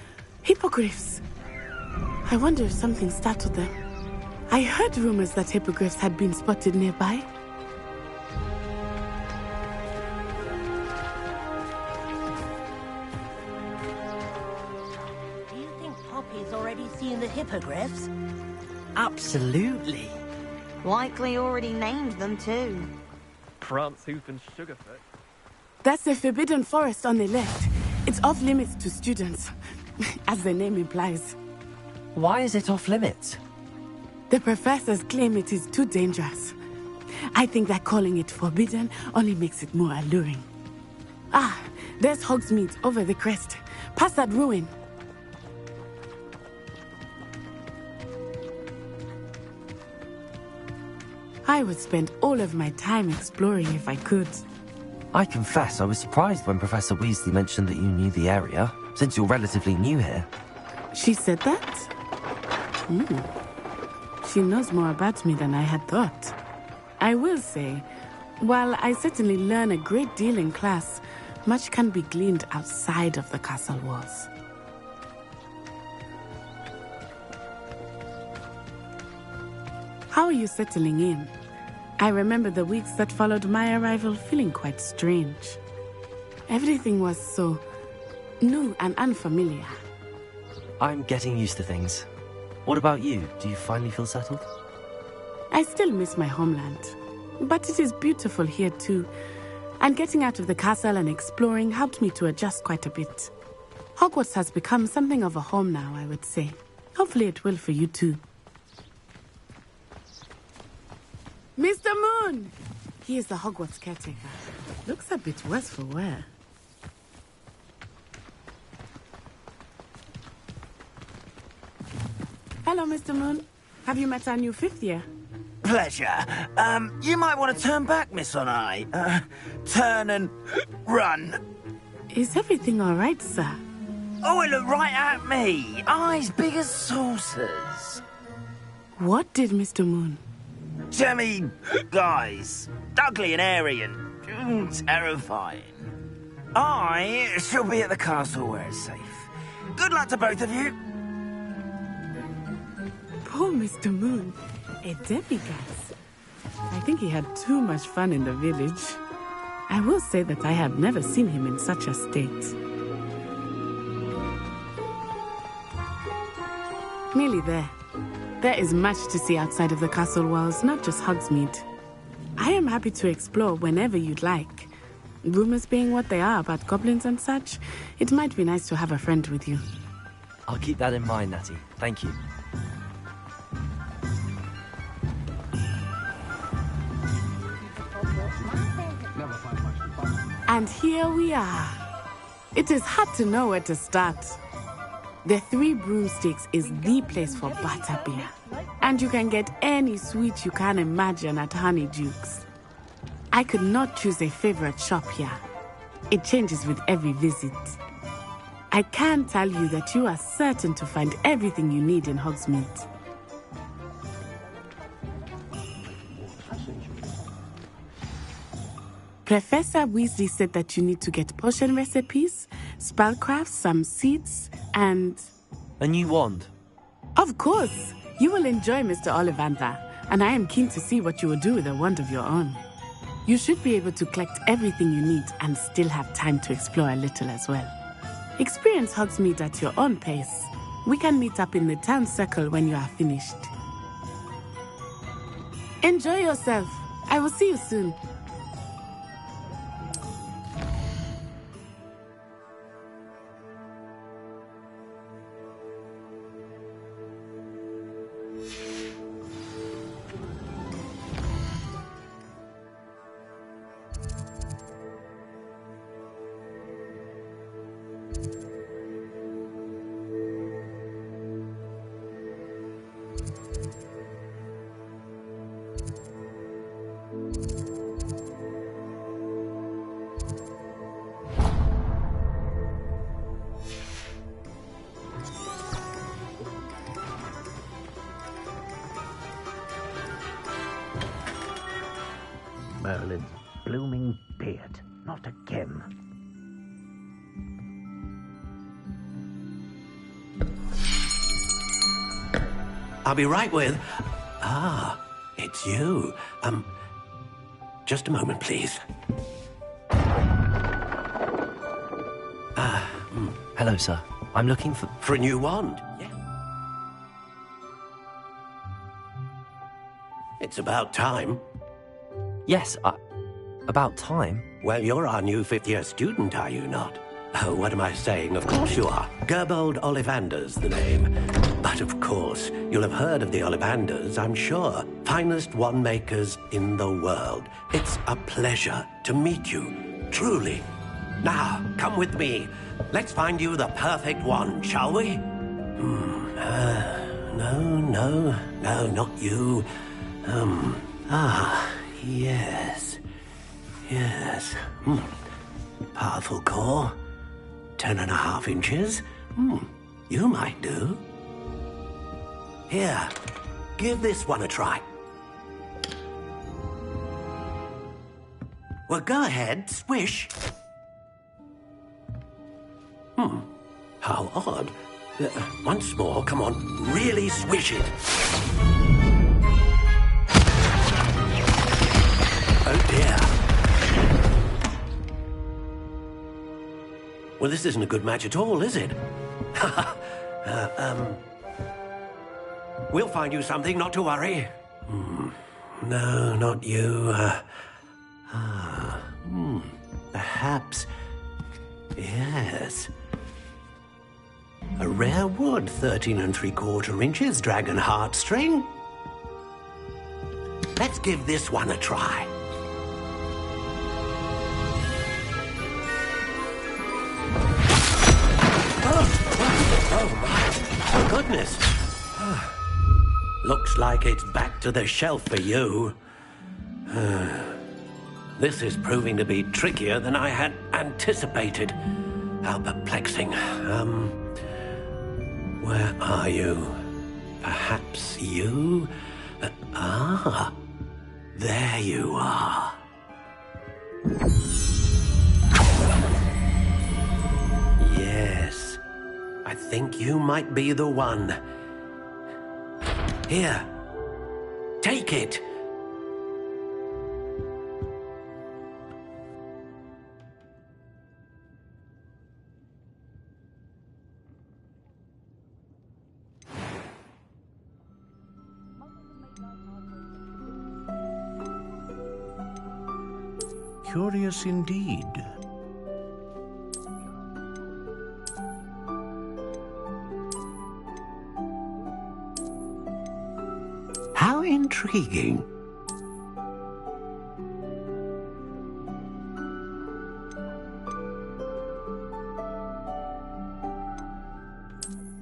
Speaker 11: hippogriffs. I wonder if something startled them. I heard rumors that hippogriffs had been spotted nearby.
Speaker 6: Do you think Poppy's already seen the hippogriffs?
Speaker 13: Absolutely.
Speaker 10: Likely already named them too.
Speaker 9: Prance, Hoof, and Sugarfoot.
Speaker 11: That's the Forbidden Forest on the left. It's off limits to students, as the name implies.
Speaker 2: Why is it off limits?
Speaker 11: The professors claim it is too dangerous. I think that calling it forbidden only makes it more alluring. Ah, there's Hogsmeade over the crest. Past that ruin. I would spend all of my time exploring if I could.
Speaker 2: I confess I was surprised when Professor Weasley mentioned that you knew the area, since you're relatively new here.
Speaker 11: She said that? She knows more about me than I had thought. I will say, while I certainly learn a great deal in class, much can be gleaned outside of the castle walls. How are you settling in? I remember the weeks that followed my arrival feeling quite strange. Everything was so new and unfamiliar.
Speaker 2: I'm getting used to things. What about you? Do you finally feel settled?
Speaker 11: I still miss my homeland, but it is beautiful here too. And getting out of the castle and exploring helped me to adjust quite a bit. Hogwarts has become something of a home now, I would say. Hopefully it will for you too. Mr. Moon! He is the Hogwarts caretaker. Looks a bit worse for wear. Hello, Mr. Moon. Have you met our new fifth year?
Speaker 14: pleasure. You might want to turn back, Miss Onai. Turn and run.
Speaker 11: Is everything all right, sir?
Speaker 14: Oh, it looked right at me. Eyes big as saucers.
Speaker 11: What did Mr. Moon?
Speaker 14: Jemmy, guys. Ugly and airy and terrifying. I shall be at the castle where it's safe. Good luck to both of you.
Speaker 11: Poor Mr. Moon. A demigod. I think he had too much fun in the village. I will say that I have never seen him in such a state. Nearly there. There is much to see outside of the castle walls, not just Hogsmeade. I am happy to explore whenever you'd like. Rumors being what they are about goblins and such, it might be nice to have a friend with you.
Speaker 2: I'll keep that in mind, Natty. Thank you.
Speaker 11: And here we are. It is hard to know where to start. The Three Broomsticks is the place for butterbeer. And you can get any sweet you can imagine at Honeydukes. I could not choose a favorite shop here. It changes with every visit. I can tell you that you are certain to find everything you need in Hogsmeade. Professor Weasley said that you need to get potion recipes, spellcrafts, some seeds, and...
Speaker 2: A new wand?
Speaker 11: Of course! You will enjoy Mr. Ollivander, and I am keen to see what you will do with a wand of your own. You should be able to collect everything you need and still have time to explore a little as well. Experience Hogsmeade at your own pace. We can meet up in the town circle when you are finished. Enjoy yourself. I will see you soon.
Speaker 3: Merlin's blooming beard. Not again.
Speaker 12: I'll be right with... Ah, it's you. Just a moment, please.
Speaker 2: Hello, sir. I'm looking for...
Speaker 12: For a new wand? Yeah. It's about time.
Speaker 2: Yes, about time.
Speaker 12: Well, you're our new fifth-year student, are you not? Oh, what am I saying? Of course you are. Gerbold Ollivander's the name. But of course, you'll have heard of the Ollivanders, I'm sure. Finest wand makers in the world. It's a pleasure to meet you, truly. Now, come with me. Let's find you the perfect wand, shall we? No, not you. Yes. Powerful core. 10.5 inches. You might do. Here, give this one a try. Well, go ahead, swish. How odd. Once more, come on, really swish it. Oh dear. Well, this isn't a good match at all, is it? We'll find you something, not to worry. No, not you. Perhaps... Yes. A rare wood, 13 3/4 inches, dragon heartstring. Let's give this one a try. Oh my goodness. Looks like it's back to the shelf for you. This is proving to be trickier than I had anticipated. How perplexing. Where are you? Perhaps you? There you are. Yes, I think you might be the one. Here, take it.
Speaker 15: Curious indeed.
Speaker 12: How intriguing.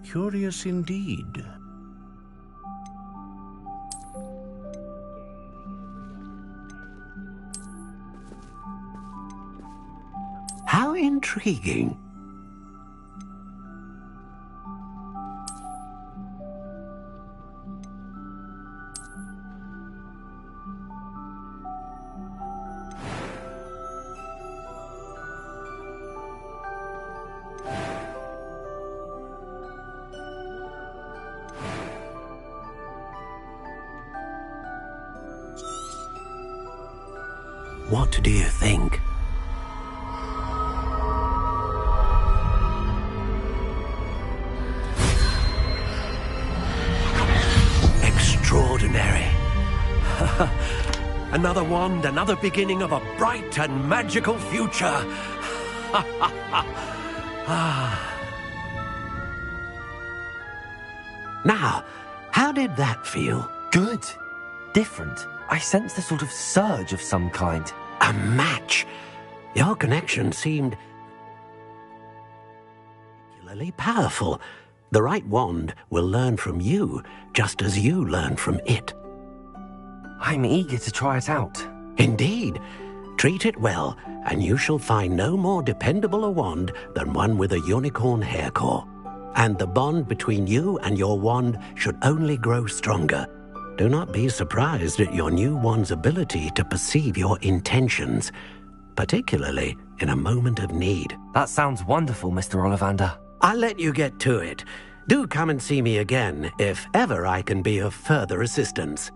Speaker 15: Curious indeed.
Speaker 12: How intriguing. What do you think? Extraordinary. Another wand, another beginning of a bright and magical future. Now, how did that feel?
Speaker 2: Good. Different. I sensed a sort of surge of some kind.
Speaker 12: A match. Your connection seemed particularly powerful. The right wand will learn from you, just as you learn from it.
Speaker 2: I'm eager to try it out.
Speaker 12: Indeed. Treat it well, and you shall find no more dependable a wand than one with a unicorn hair core. And the bond between you and your wand should only grow stronger. Do not be surprised at your new wand's ability to perceive your intentions, particularly in a moment of need.
Speaker 2: That sounds wonderful, Mr. Ollivander.
Speaker 12: I'll let you get to it. Do come and see me again if ever I can be of further assistance.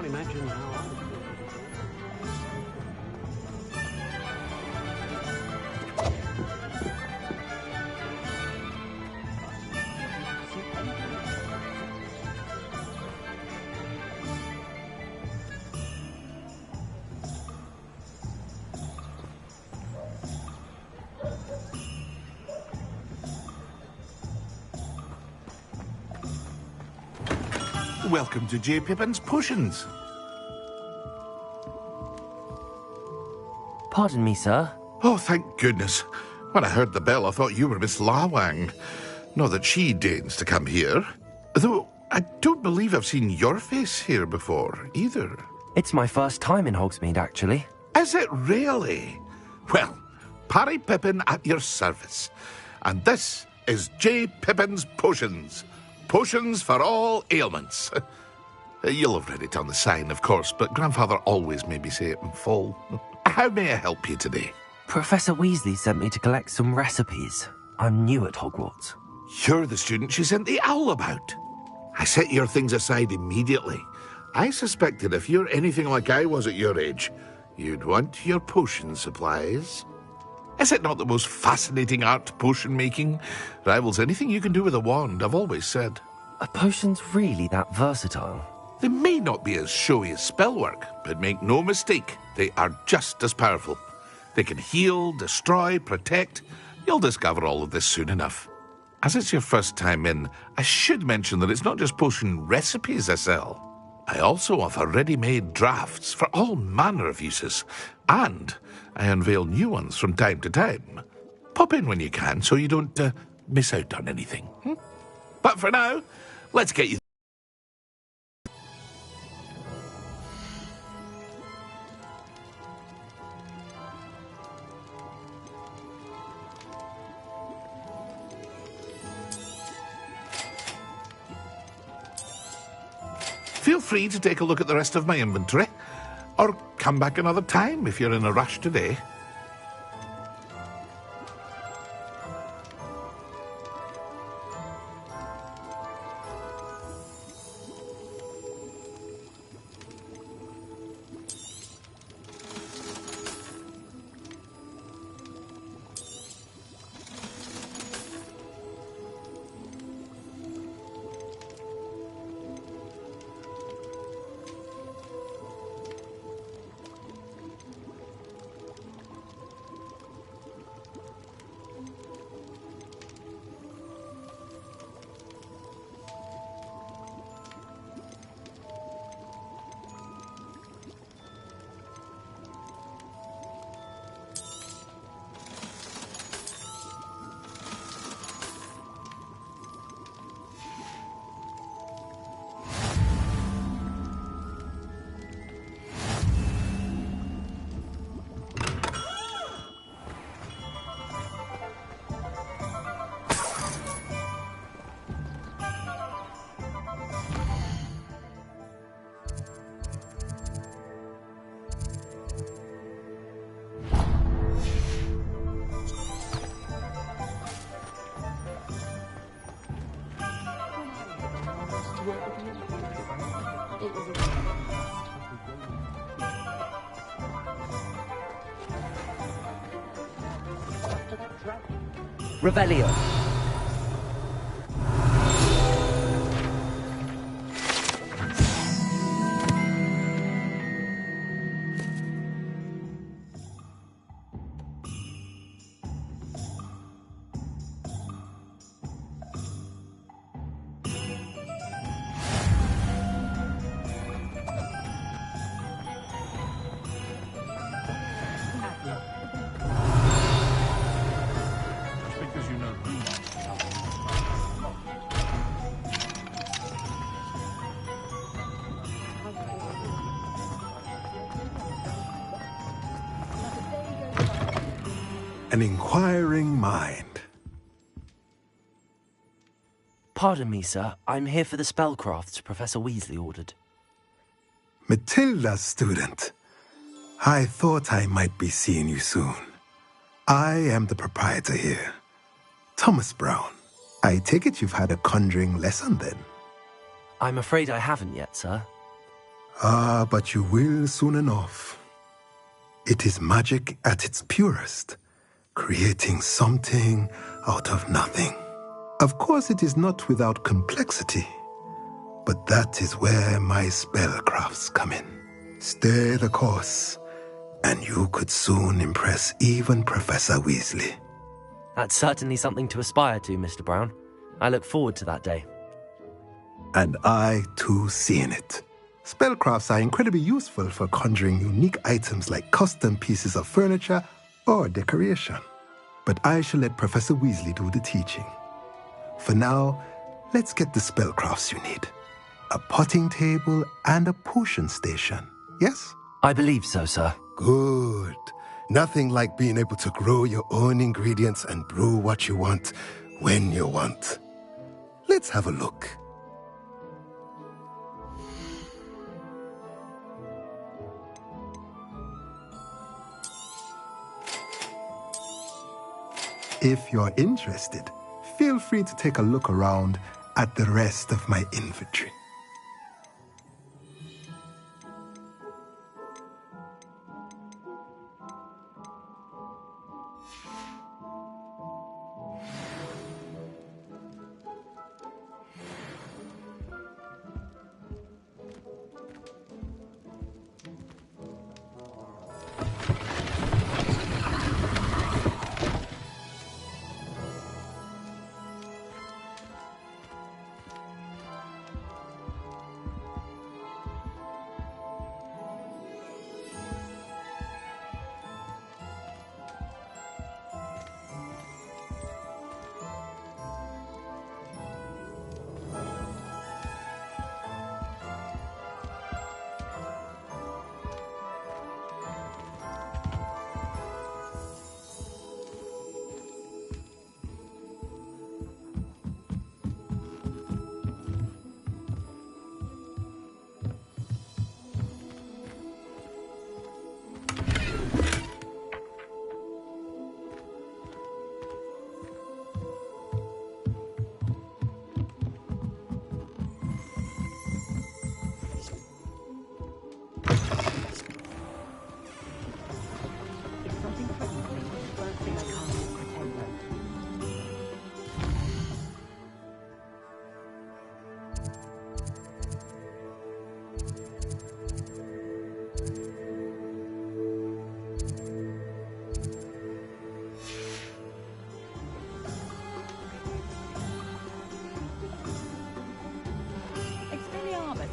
Speaker 12: Imagine how
Speaker 16: Welcome to J. Pippin's Potions.
Speaker 2: Pardon me, sir.
Speaker 16: Oh, thank goodness. When I heard the bell, I thought you were Miss Lawang. Not that she deigns to come here. Though, I don't believe I've seen your face here before, either.
Speaker 2: It's my first time in Hogsmeade, actually.
Speaker 16: Is it really? Well, Parry Pippin at your service. And this is J. Pippin's Potions. Potions for all ailments. You'll have read it on the sign, of course, but Grandfather always made me say it in full. How may I help you today?
Speaker 2: Professor Weasley sent me to collect some recipes. I'm new at Hogwarts.
Speaker 16: You're the student she sent the owl about. I set your things aside immediately. I suspected if you're anything like I was at your age, you'd want your potion supplies. Is it not the most fascinating art, potion making? Rivals anything you can do with a wand, I've always said.
Speaker 2: Are potions really that versatile?
Speaker 16: They may not be as showy as spellwork, but make no mistake, they are just as powerful. They can heal, destroy, protect. You'll discover all of this soon enough. As it's your first time in, I should mention that it's not just potion recipes I sell. I also offer ready-made drafts for all manner of uses, and I unveil new ones from time to time. Pop in when you can so you don't miss out on anything. But for now, let's get you... Feel free to take a look at the rest of my inventory, or come back another time if you're in a rush today.
Speaker 2: Revelio.
Speaker 17: An inquiring mind.
Speaker 2: Pardon me, sir. I'm here for the spellcrafts Professor Weasley ordered.
Speaker 17: Matilda's student. I thought I might be seeing you soon. I am the proprietor here, Thomas Brown. I take it you've had a conjuring lesson then?
Speaker 2: I'm afraid I haven't yet, sir.
Speaker 17: Ah, but you will soon enough. It is magic at its purest, creating something out of nothing. Of course, it is not without complexity, but that is where my spellcrafts come in. Stay the course, and you could soon impress even Professor Weasley.
Speaker 2: That's certainly something to aspire to, Mr. Brown. I look forward to that day.
Speaker 17: And I, too, see in it. Spellcrafts are incredibly useful for conjuring unique items like custom pieces of furniture or decoration. But I shall let Professor Weasley do the teaching. For now, let's get the spellcrafts you need. A potting table and a potion station, yes?
Speaker 2: I believe so, sir.
Speaker 17: Good. Nothing like being able to grow your own ingredients and brew what you want when you want. Let's have a look. If you're interested, feel free to take a look around at the rest of my inventory.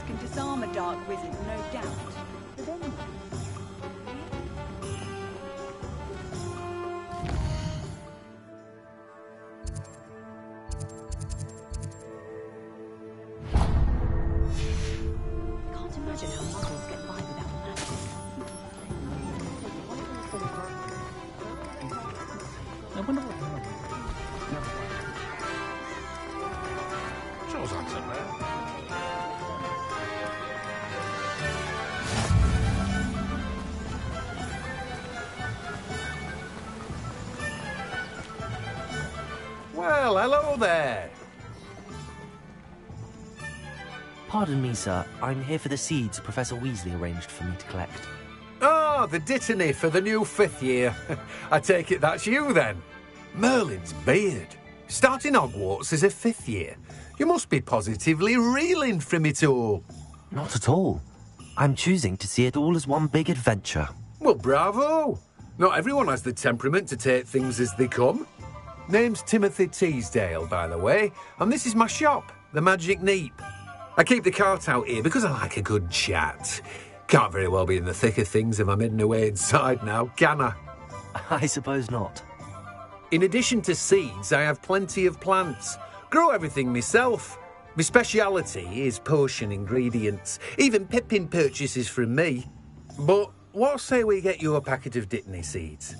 Speaker 18: can disarm a dark wizard, no doubt. But then... I can't imagine how muggles get by without magic.
Speaker 16: I wonder what... Show's answer, man.
Speaker 19: Well, hello there.
Speaker 2: Pardon me, sir. I'm here for the seeds Professor Weasley arranged for me to collect.
Speaker 19: Oh, the dittany for the new 5th year. I take it that's you, then. Merlin's beard. Starting Hogwarts as a 5th year. You must be positively reeling from it all.
Speaker 2: Not at all. I'm choosing to see it all as one big adventure.
Speaker 19: Well, bravo. Not everyone has the temperament to take things as they come. Name's Timothy Teasdale, by the way, and this is my shop, the Magic Neep. I keep the cart out here because I like a good chat. Can't very well be in the thick of things if I'm hidden away inside now, can I?
Speaker 2: I suppose not.
Speaker 19: In addition to seeds, I have plenty of plants. Grow everything myself. My speciality is potion ingredients. Even Pippin purchases from me. But what say we get you a packet of Dittany seeds?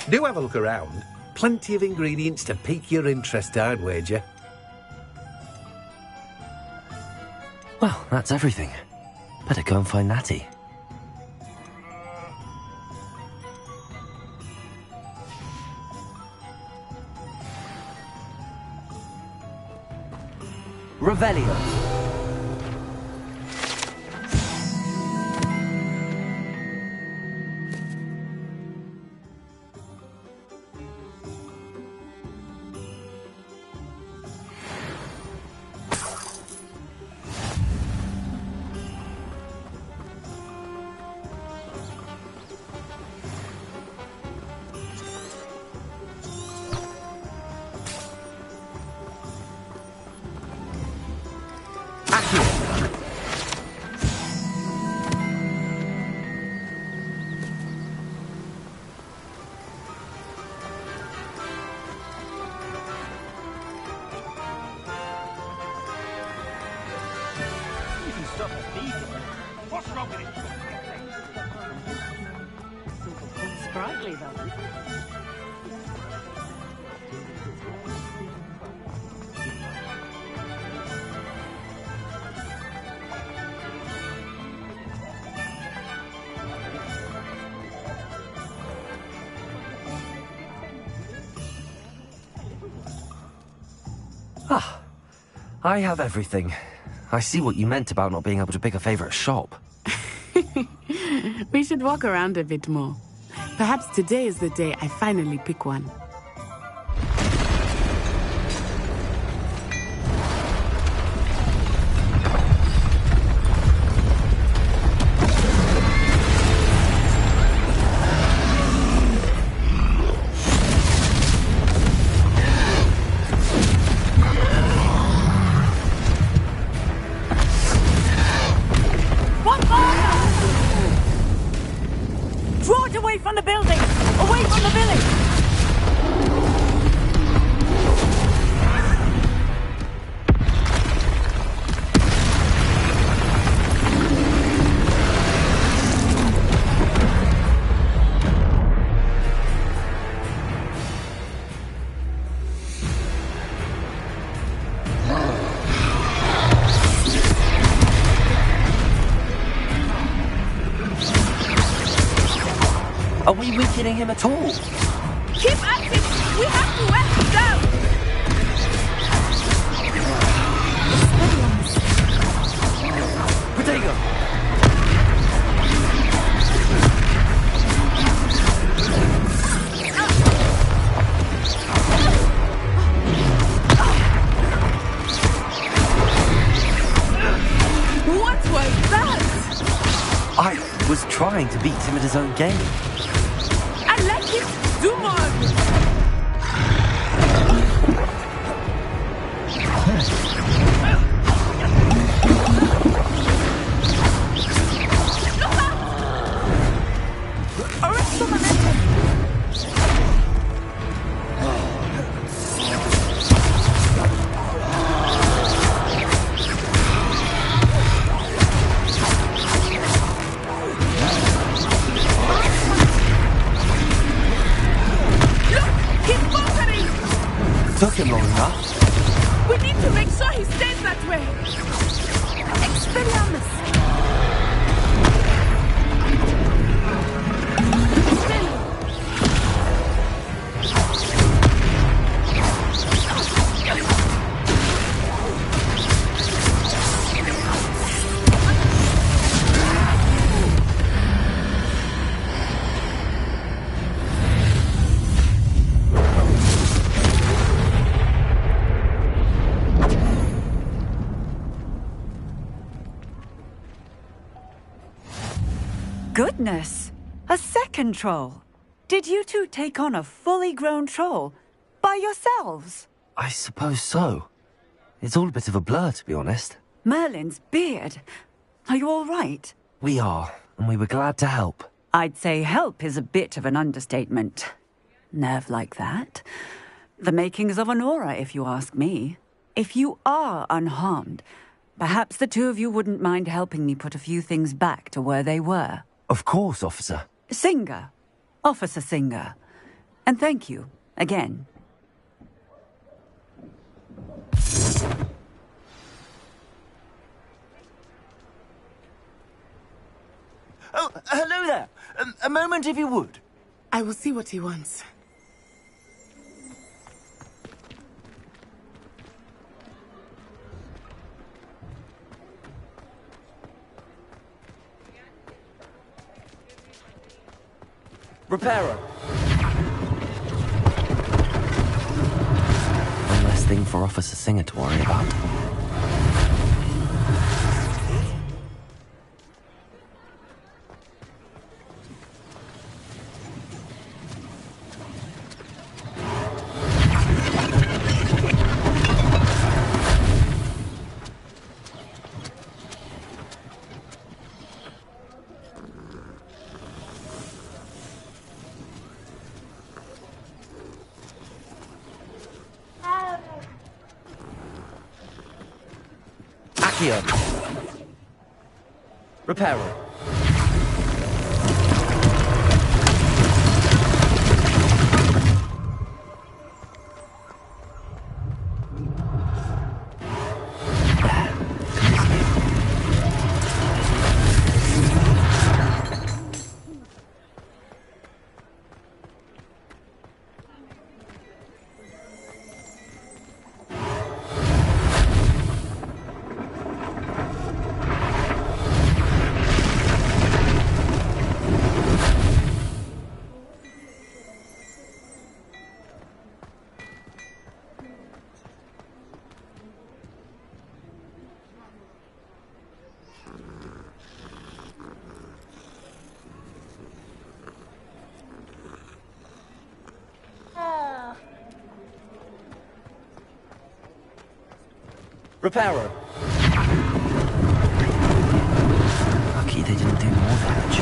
Speaker 19: Do have a look around. Plenty of ingredients to pique your interest, I'd wager.
Speaker 2: Well, that's everything. Better go and find Natty. Revelio.
Speaker 14: What's wrong with it?
Speaker 18: Sprightly, though.
Speaker 2: Ah, I have everything. I see what you meant about not being able to pick a favourite shop.
Speaker 11: We should walk around a bit more. Perhaps today is the day I finally pick one.
Speaker 18: Away from the building! Away from the village!
Speaker 2: Are we weakening him at all?
Speaker 18: Keep at it! We have to let him go!
Speaker 2: Protego!
Speaker 18: What was that?
Speaker 2: was trying to beat him at his own game.
Speaker 18: I like it. Do more. Arrest the momentum.
Speaker 2: Took him long enough.
Speaker 18: We need to make sure he stays that way. Expelliarmus.
Speaker 20: Goodness! A second troll! Did you two take on a fully grown troll? By yourselves?
Speaker 2: I suppose so. It's all a bit of a blur, to be honest.
Speaker 20: Merlin's beard. Are you all right?
Speaker 2: We are, and we were glad to help.
Speaker 20: I'd say help is a bit of an understatement. Nerve like that. The makings of an aura, if you ask me. If you are unharmed, perhaps the two of you wouldn't mind helping me put a few things back to where they were.
Speaker 2: Of course, officer.
Speaker 20: Singer. Officer Singer. And thank you, again.
Speaker 14: Oh, hello there. A moment, if you would.
Speaker 11: I will see what he wants.
Speaker 2: Repairer. One less thing for Officer Singer to worry about. Accio. Repairer. Repairer. Lucky they didn't do more damage.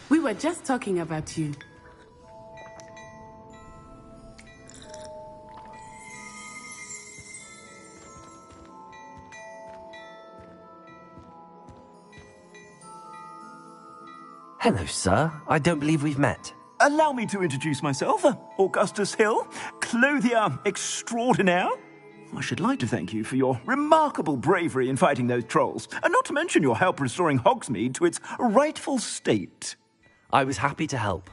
Speaker 11: We were just talking about you.
Speaker 2: Hello, sir. I don't believe we've met.
Speaker 14: Allow me to introduce myself, Augustus Hill, clothier extraordinaire. I should like to thank you for your remarkable bravery in fighting those trolls, and not to mention your help restoring Hogsmeade to its rightful state.
Speaker 2: I was happy to help.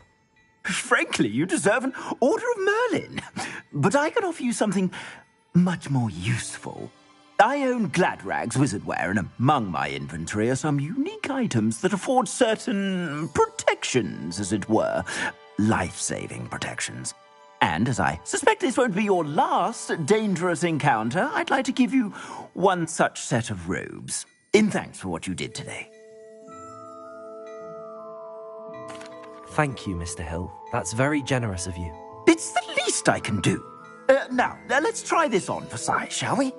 Speaker 14: Frankly, you deserve an Order of Merlin. But I can offer you something much more useful. I own Gladrag's wizardware, and among my inventory are some unique items that afford certain protections, as it were. Life-saving protections. And as I suspect this won't be your last dangerous encounter, I'd like to give you one such set of robes, in thanks for what you did today.
Speaker 2: Thank you, Mr. Hill. That's very generous of you.
Speaker 14: It's the least I can do. Now, let's try this on for size, shall we?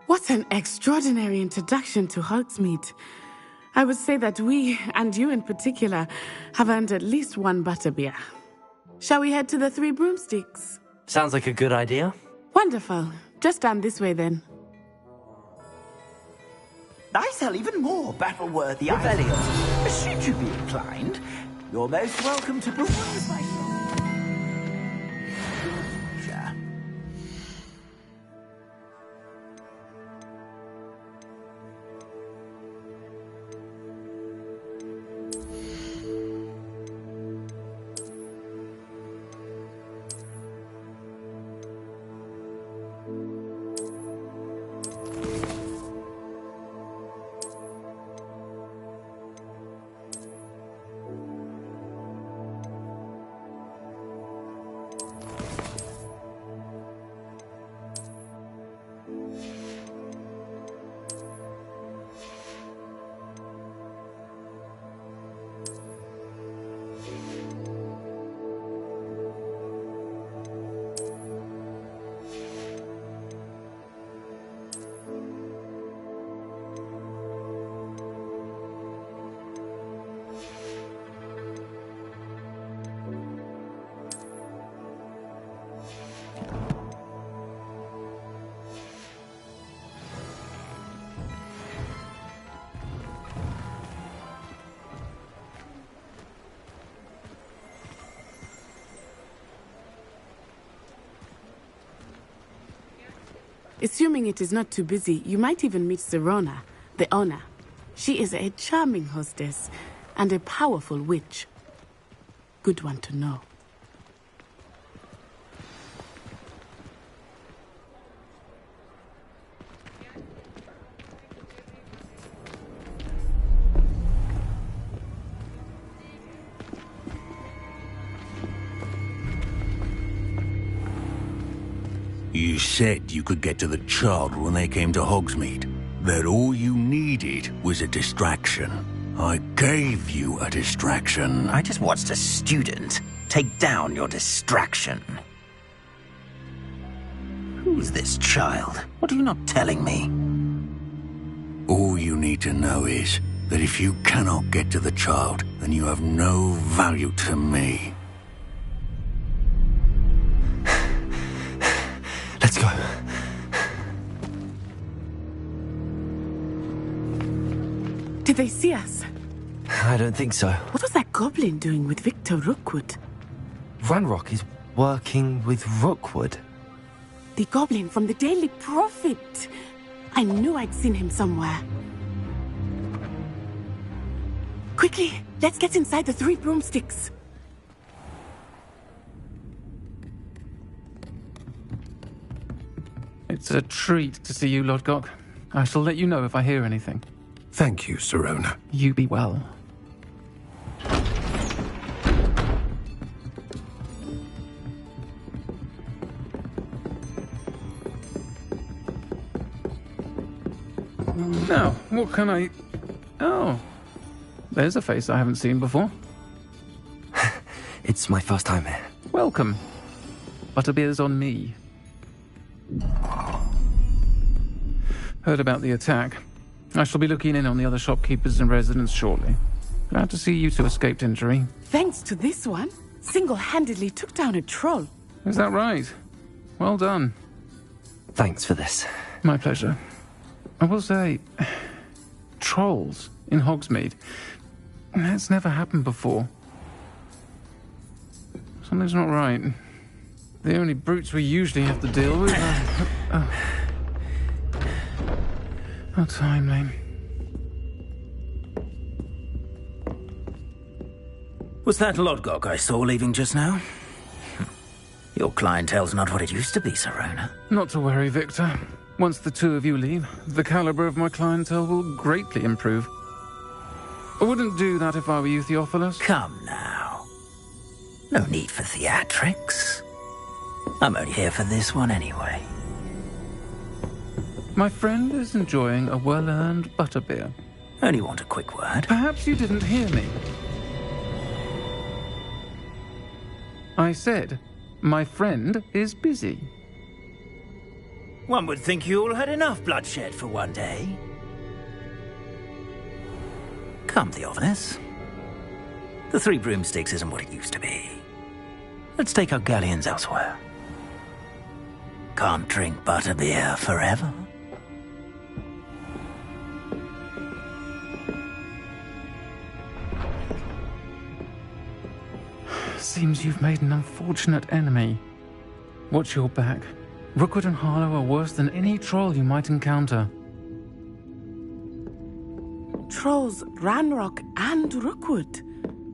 Speaker 11: What an extraordinary introduction to Hogsmeade. I would say that we, and you in particular, have earned at least one butterbeer. Shall we head to the Three Broomsticks?
Speaker 2: Sounds like a good idea.
Speaker 11: Wonderful. Just down this way then.
Speaker 14: I sell even more battle-worthy items. Should you be inclined, you're most welcome to peruse my shop.
Speaker 11: Assuming it is not too busy, you might even meet Serona, the owner. She is a charming hostess and a powerful witch. Good one to know.
Speaker 15: You said you could get to the child when they came to Hogsmeade. That all you needed was a distraction. I gave you a distraction.
Speaker 14: I just watched a student take down your distraction. Who's this child? What are you not telling me?
Speaker 15: All you need to know is that if you cannot get to the child, then you have no value to me.
Speaker 2: Let's go.
Speaker 11: Did they see us?
Speaker 2: I don't think so.
Speaker 11: What was that goblin doing with Victor Rookwood?
Speaker 2: Ranrock is working with Rookwood.
Speaker 11: The goblin from the Daily Prophet. I knew I'd seen him somewhere. Quickly, let's get inside the Three Broomsticks.
Speaker 21: It's a treat to see you, Lord Gok. I shall let you know if I hear anything.
Speaker 16: Thank you, Serona.
Speaker 21: You be well. Now, what can I... Oh, there's a face I haven't seen before.
Speaker 2: It's my first time here.
Speaker 21: Welcome. Butterbeer's on me. Heard about the attack. I shall be looking in on the other shopkeepers and residents shortly. Glad to see you two escaped injury.
Speaker 11: Thanks to this one, single-handedly took down a troll.
Speaker 21: Is that right? Well done.
Speaker 2: Thanks for this.
Speaker 21: My pleasure. I will say, trolls in Hogsmeade. That's never happened before. Something's not right. The only brutes we usually have to deal with are... How timely.
Speaker 5: Was that Lodgok I saw leaving just now? Your clientele's not what it used to be, Serona.
Speaker 21: Not to worry, Victor. Once the two of you leave, the caliber of my clientele will greatly improve. I wouldn't do that if I were you, Theophilus.
Speaker 5: Come now. No need for theatrics. I'm only here for this one anyway.
Speaker 21: My friend is enjoying a well-earned butterbeer.
Speaker 5: Only want a quick word.
Speaker 21: Perhaps you didn't hear me. I said, my friend is busy.
Speaker 5: One would think you all had enough bloodshed for one day. Come, Theophilus. The Three Broomsticks isn't what it used to be. Let's take our galleons elsewhere. Can't drink butterbeer forever.
Speaker 21: Seems you've made an unfortunate enemy. Watch your back. Rookwood and Harlow are worse than any troll you might encounter.
Speaker 11: Trolls, Ranrock, and Rookwood.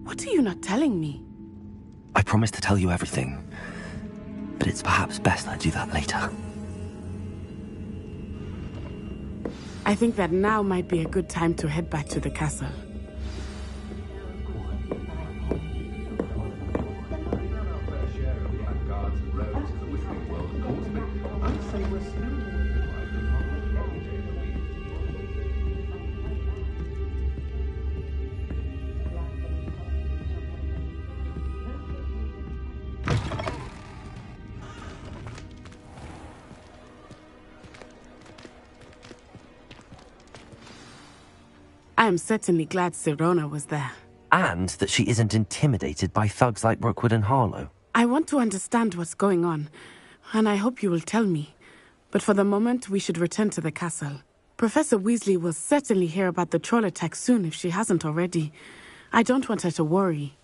Speaker 11: What are you not telling me?
Speaker 2: I promised to tell you everything, but it's perhaps best I do that later.
Speaker 11: I think that now might be a good time to head back to the castle. I am certainly glad Serona was there.
Speaker 2: And that she isn't intimidated by thugs like Rookwood and Harlow.
Speaker 11: I want to understand what's going on, and I hope you will tell me. But for the moment, we should return to the castle. Professor Weasley will certainly hear about the troll attack soon if she hasn't already. I don't want her to worry.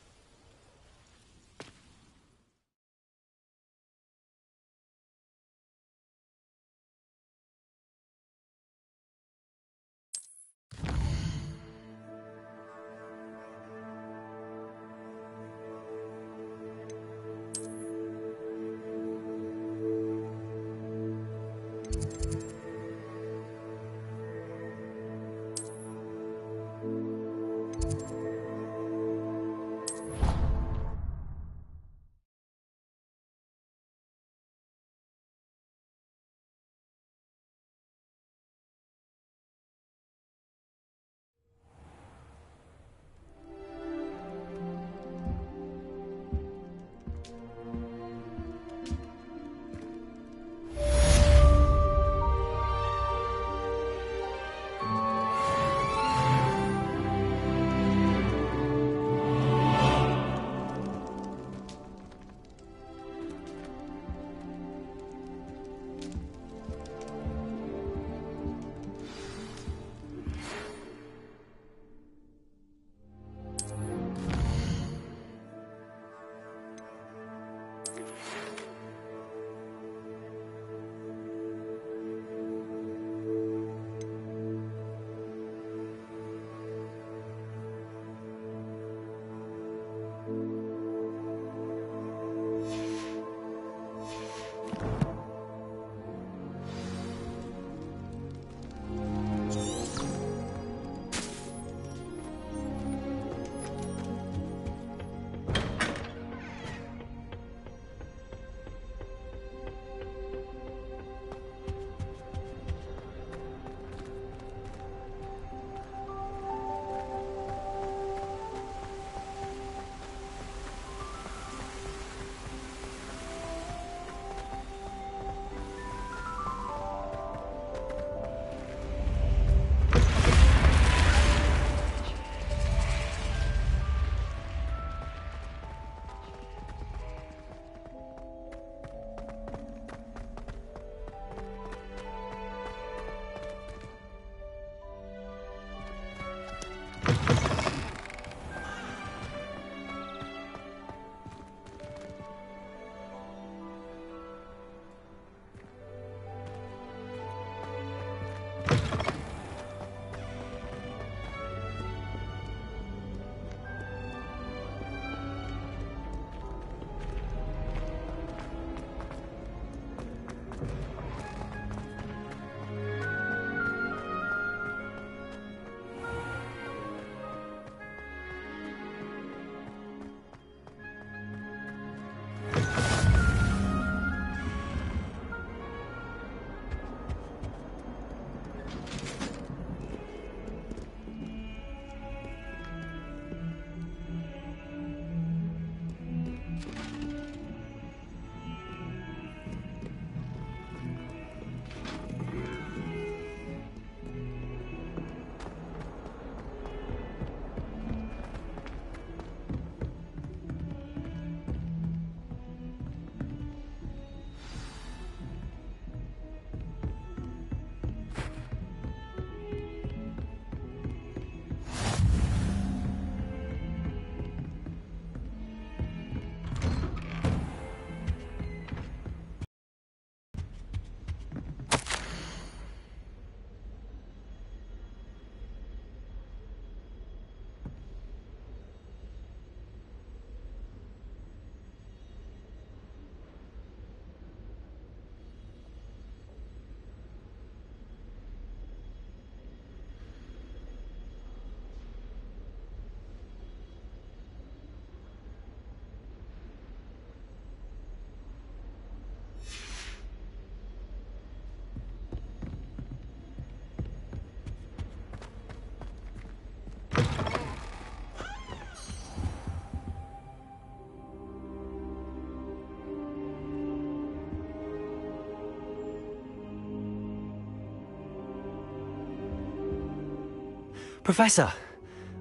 Speaker 2: Professor,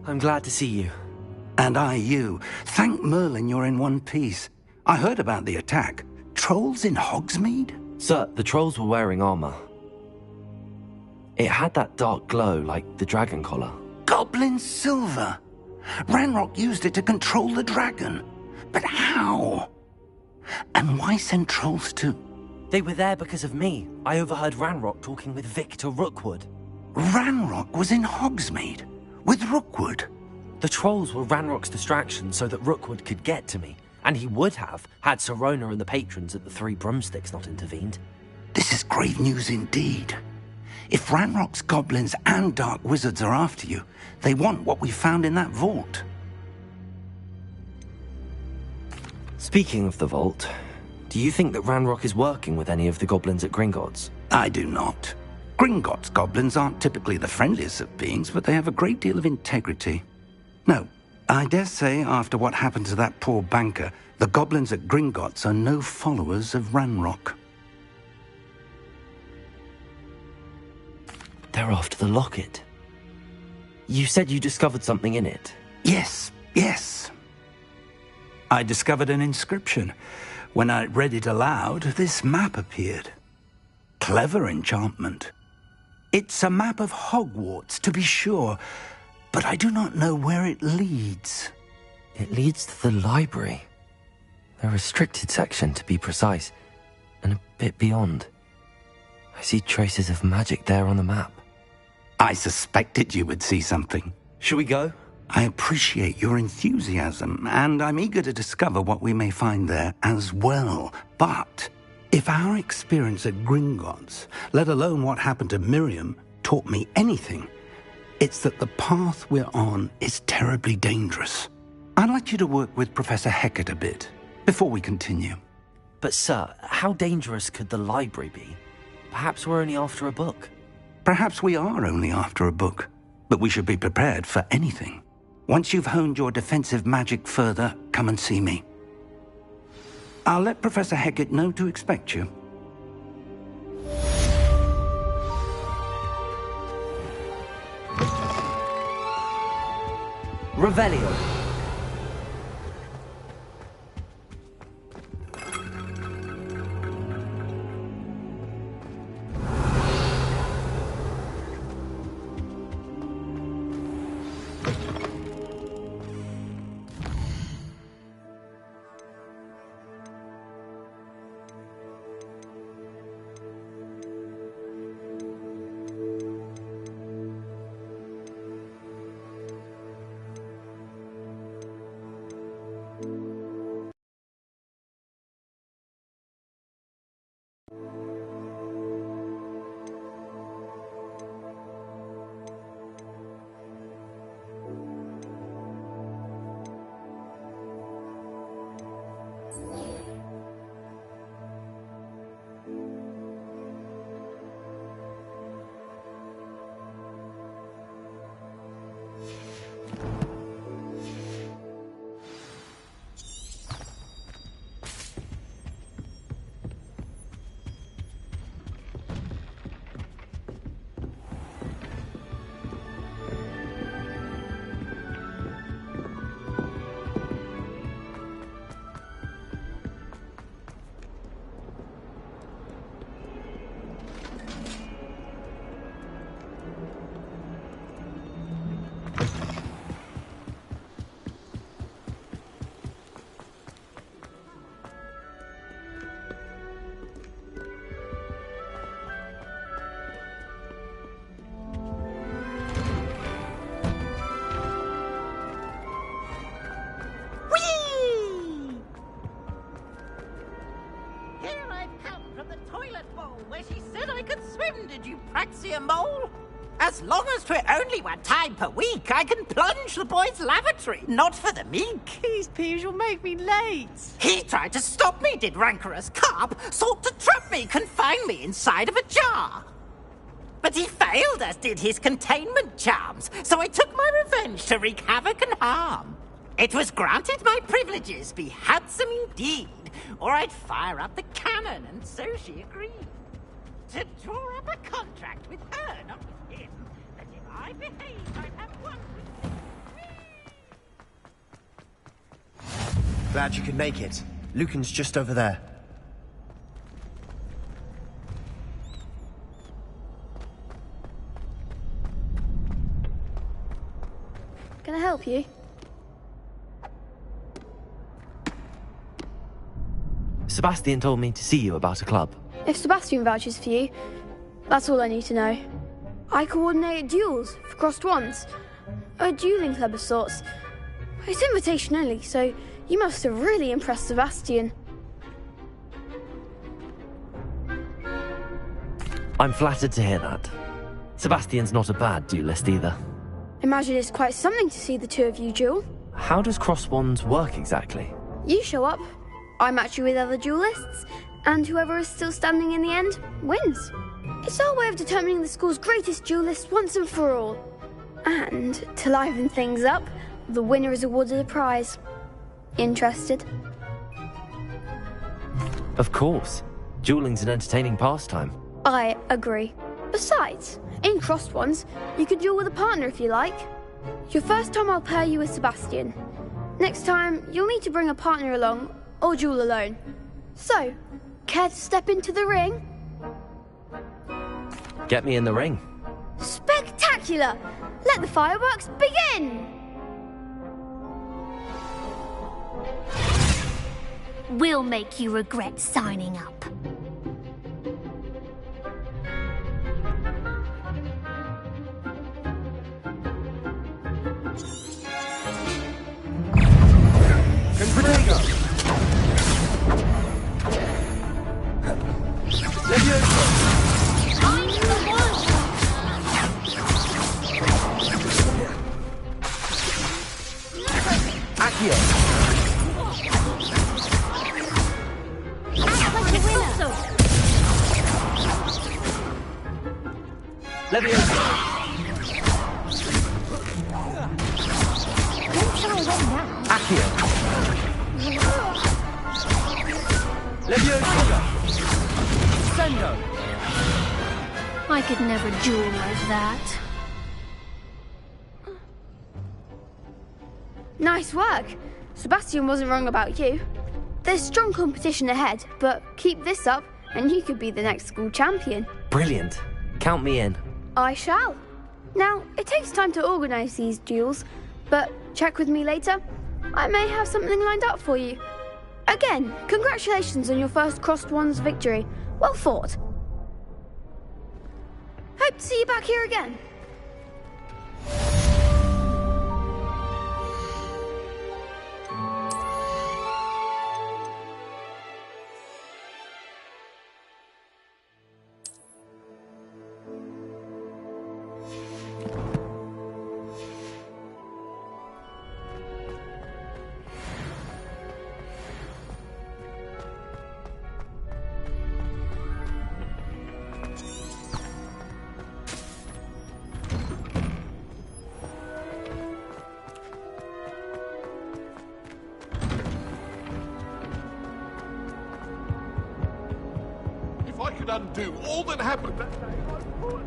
Speaker 2: I'm glad to see you.
Speaker 3: And I you. Thank Merlin you're in one piece. I heard about the attack. Trolls in Hogsmeade?
Speaker 2: Sir, the trolls were wearing armor. It had that dark glow like the dragon collar.
Speaker 3: Goblin silver! Ranrock used it to control the dragon. But how? And why send trolls to...
Speaker 2: They were there because of me. I overheard Ranrock talking with Victor Rookwood.
Speaker 3: Ranrock was in Hogsmeade? With Rookwood?
Speaker 2: The trolls were Ranrock's distraction so that Rookwood could get to me. And he would have, had Sirona and the patrons at the Three Broomsticks not intervened.
Speaker 3: This is grave news indeed. If Ranrock's goblins and dark wizards are after you, they want what we found in that vault.
Speaker 2: Speaking of the vault, do you think that Ranrock is working with any of the goblins at Gringotts?
Speaker 3: I do not. Gringotts goblins aren't typically the friendliest of beings, but they have a great deal of integrity. No, I dare say after what happened to that poor banker, the goblins at Gringotts are no followers of Ranrock.
Speaker 2: They're after the locket. You said you discovered something in it.
Speaker 3: Yes. I discovered an inscription. When I read it aloud, this map appeared. Clever enchantment. It's a map of Hogwarts, to be sure, but I do not know where it leads.
Speaker 2: It leads to the library. The restricted section, to be precise, and a bit beyond. I see traces of magic there on the map.
Speaker 3: I suspected you would see something.
Speaker 2: Shall we go?
Speaker 3: I appreciate your enthusiasm, and I'm eager to discover what we may find there as well. But if our experience at Gringotts, let alone what happened to Miriam, taught me anything, it's that the path we're on is terribly dangerous. I'd like you to work with Professor Hecat a bit before we continue.
Speaker 2: But sir, how dangerous could the library be? Perhaps we're only after a book.
Speaker 3: Perhaps we are only after a book, but we should be prepared for anything. Once you've honed your defensive magic further, come and see me. I'll let Professor Hecat know to expect you.
Speaker 2: Revelio.
Speaker 8: Mole? As long as 'twere only one time per week, I can plunge the boy's lavatory, not for the meek.
Speaker 18: These peas will make me late.
Speaker 8: He tried to stop me, did rancorous carp, sought to trap me, confine me inside of a jar. But he failed, as did his containment charms, so I took my revenge to wreak havoc and harm. It was granted my privileges be handsome indeed, or I'd fire up the cannon, and so she agreed. To draw up a contract with her, not with him, that if I behaved, I'd have
Speaker 7: Glad you could make it. Lucan's just over there.
Speaker 22: Can I help you?
Speaker 2: Sebastian told me to see you about a club.
Speaker 22: If Sebastian vouches for you, that's all I need to know. I coordinate duels for crossed wands. A dueling club of sorts. It's invitation only, so you must have really impressed Sebastian.
Speaker 2: I'm flattered to hear that. Sebastian's not a bad duelist either.
Speaker 22: Imagine it's quite something to see the two of you duel.
Speaker 2: How does cross wands work exactly?
Speaker 22: You show up, I match you with other duelists, and whoever is still standing in the end wins. It's our way of determining the school's greatest duelist once and for all. And to liven things up, the winner is awarded a prize. Interested?
Speaker 2: Of course. Dueling's an entertaining pastime.
Speaker 22: I agree. Besides, in crossed ones, you could duel with a partner if you like. Your first time I'll pair you with Sebastian. Next time, you'll need to bring a partner along, or duel alone. So, care to step into the ring?
Speaker 2: Get me in the ring.
Speaker 22: Spectacular! Let the fireworks begin!
Speaker 23: We'll make you regret signing up. I could never duel like that.
Speaker 22: Nice work. Sebastian wasn't wrong about you. There's strong competition ahead, but keep this up and you could be the next school champion.
Speaker 2: Brilliant. Count me in.
Speaker 22: I shall. Now, it takes time to organise these duels, but check with me later. I may have something lined up for you. Again, congratulations on your first crossed wands victory. Well fought. Hope to see you back here again.
Speaker 16: If I could undo all that happened that day, I would.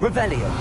Speaker 2: Revelio.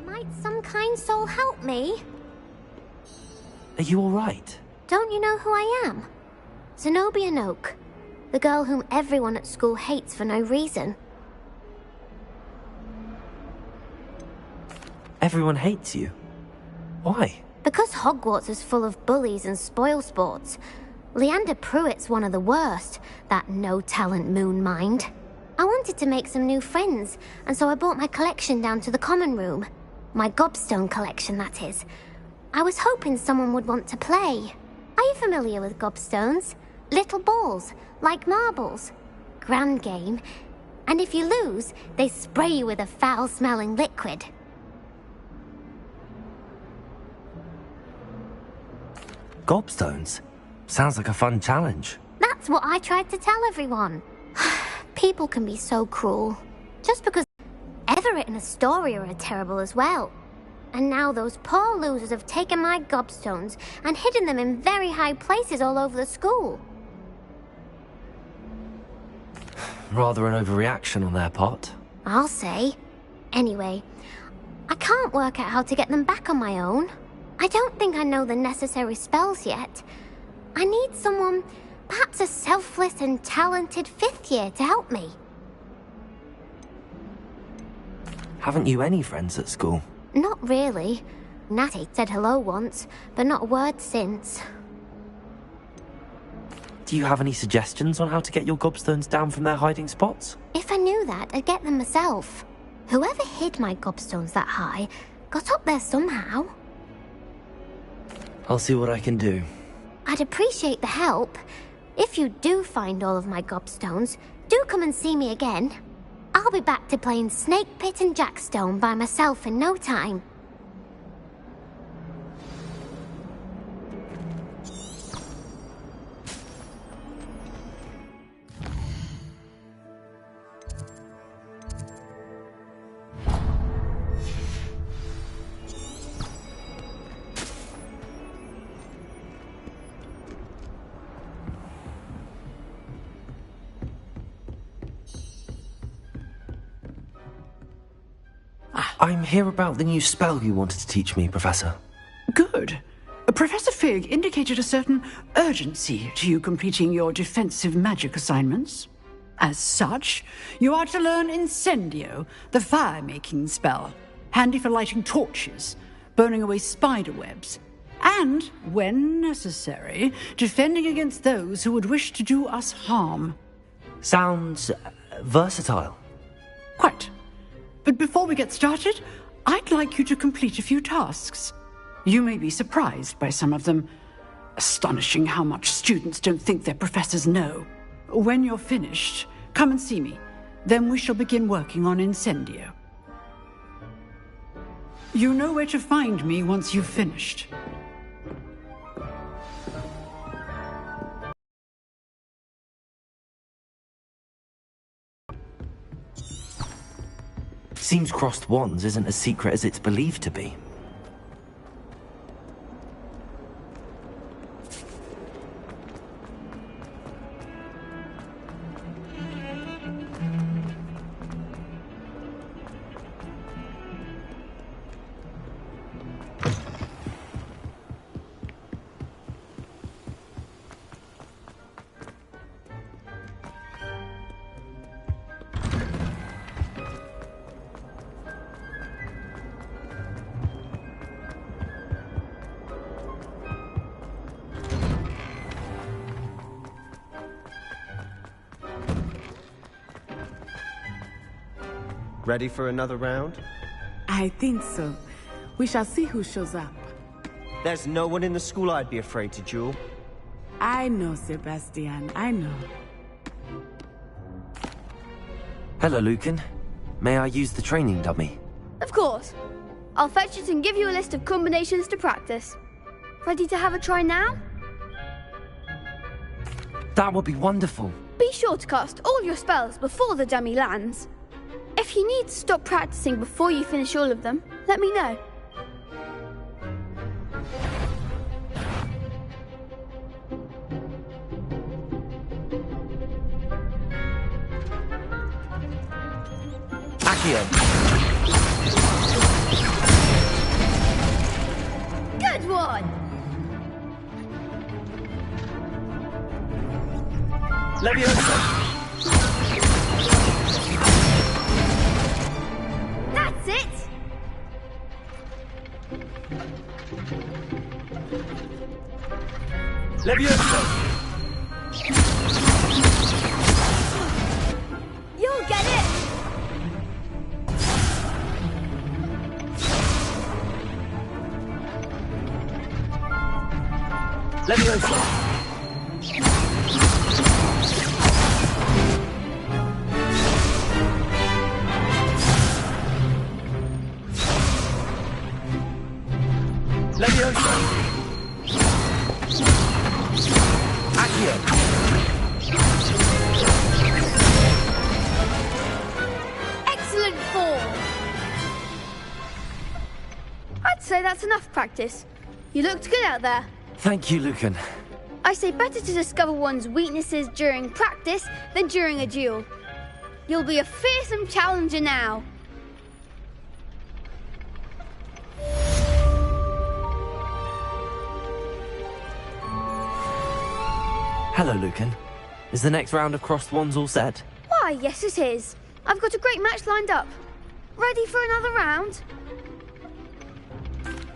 Speaker 23: Might some kind soul help me?
Speaker 2: Are you all right?
Speaker 23: Don't you know who I am? Zenobia Noak, the girl whom everyone at school hates for no reason.
Speaker 2: Everyone hates you. Why?
Speaker 23: Because Hogwarts is full of bullies and spoilsports. Leander Pruitt's one of the worst, that no-talent moon mind. I wanted to make some new friends, and so I brought my collection down to the common room. My gobstone collection, that is. I was hoping someone would want to play. Are you familiar with gobstones? Little balls, like marbles. Grand game. And if you lose, they spray you with a foul-smelling liquid.
Speaker 2: Gobstones? Sounds like a fun challenge.
Speaker 23: That's what I tried to tell everyone. People can be so cruel. Just because ever written a story are terrible as well. And now those poor losers have taken my gobstones and hidden them in very high places all over the school.
Speaker 2: Rather an overreaction on their part.
Speaker 23: I'll say. Anyway, I can't work out how to get them back on my own. I don't think I know the necessary spells yet. I need someone, perhaps a selfless and talented 5th year to help me.
Speaker 2: Haven't you any friends at school?
Speaker 23: Not really. Natty said hello once, but not a word since.
Speaker 2: Do you have any suggestions on how to get your gobstones down from their hiding spots?
Speaker 23: If I knew that, I'd get them myself. Whoever hid my gobstones that high got up there somehow.
Speaker 2: I'll see what I can do.
Speaker 23: I'd appreciate the help. If you do find all of my gobstones, do come and see me again. I'll be back to playing Snake Pit and Jackstone by myself in no time.
Speaker 2: I'm here about the new spell you wanted to teach me, Professor.
Speaker 18: Good. Professor Fig indicated a certain urgency to you completing your defensive magic assignments. As such, you are to learn Incendio, the fire-making spell, handy for lighting torches, burning away spider webs, and, when necessary, defending against those who would wish to do us harm.
Speaker 2: Sounds versatile.
Speaker 18: Quite. But before we get started, I'd like you to complete a few tasks. You may be surprised by some of them. Astonishing how much students don't think their professors know. When you're finished, come and see me. Then we shall begin working on Incendio. You know where to find me once you've finished.
Speaker 2: Seems crossed wands isn't as secret as it's believed to be.
Speaker 7: Ready for another round?
Speaker 11: I think so. We shall see who shows up.
Speaker 7: There's no one in the school I'd be afraid to duel.
Speaker 11: I know, Sebastian. I know.
Speaker 2: Hello, Lucan. May I use the training dummy?
Speaker 22: Of course. I'll fetch it and give you a list of combinations to practice. Ready to have a try now?
Speaker 2: That would be wonderful.
Speaker 22: Be sure to cast all your spells before the dummy lands. If you need to stop practicing before you finish all of them, let me know.
Speaker 2: Accio.
Speaker 22: Good one!
Speaker 2: Leviosa.
Speaker 22: That's it!
Speaker 2: Leviosa.
Speaker 22: You'll get it!
Speaker 2: Leviosa. Leviosa! Accio!
Speaker 22: Excellent fall! I'd say that's enough practice. You looked good out there.
Speaker 2: Thank you, Lucan.
Speaker 22: I say better to discover one's weaknesses during practice than during a duel. You'll be a fearsome challenger now.
Speaker 2: Hello, Lucan. Is the next round of crossed wands all set?
Speaker 22: Why, yes it is. I've got a great match lined up. Ready for another round?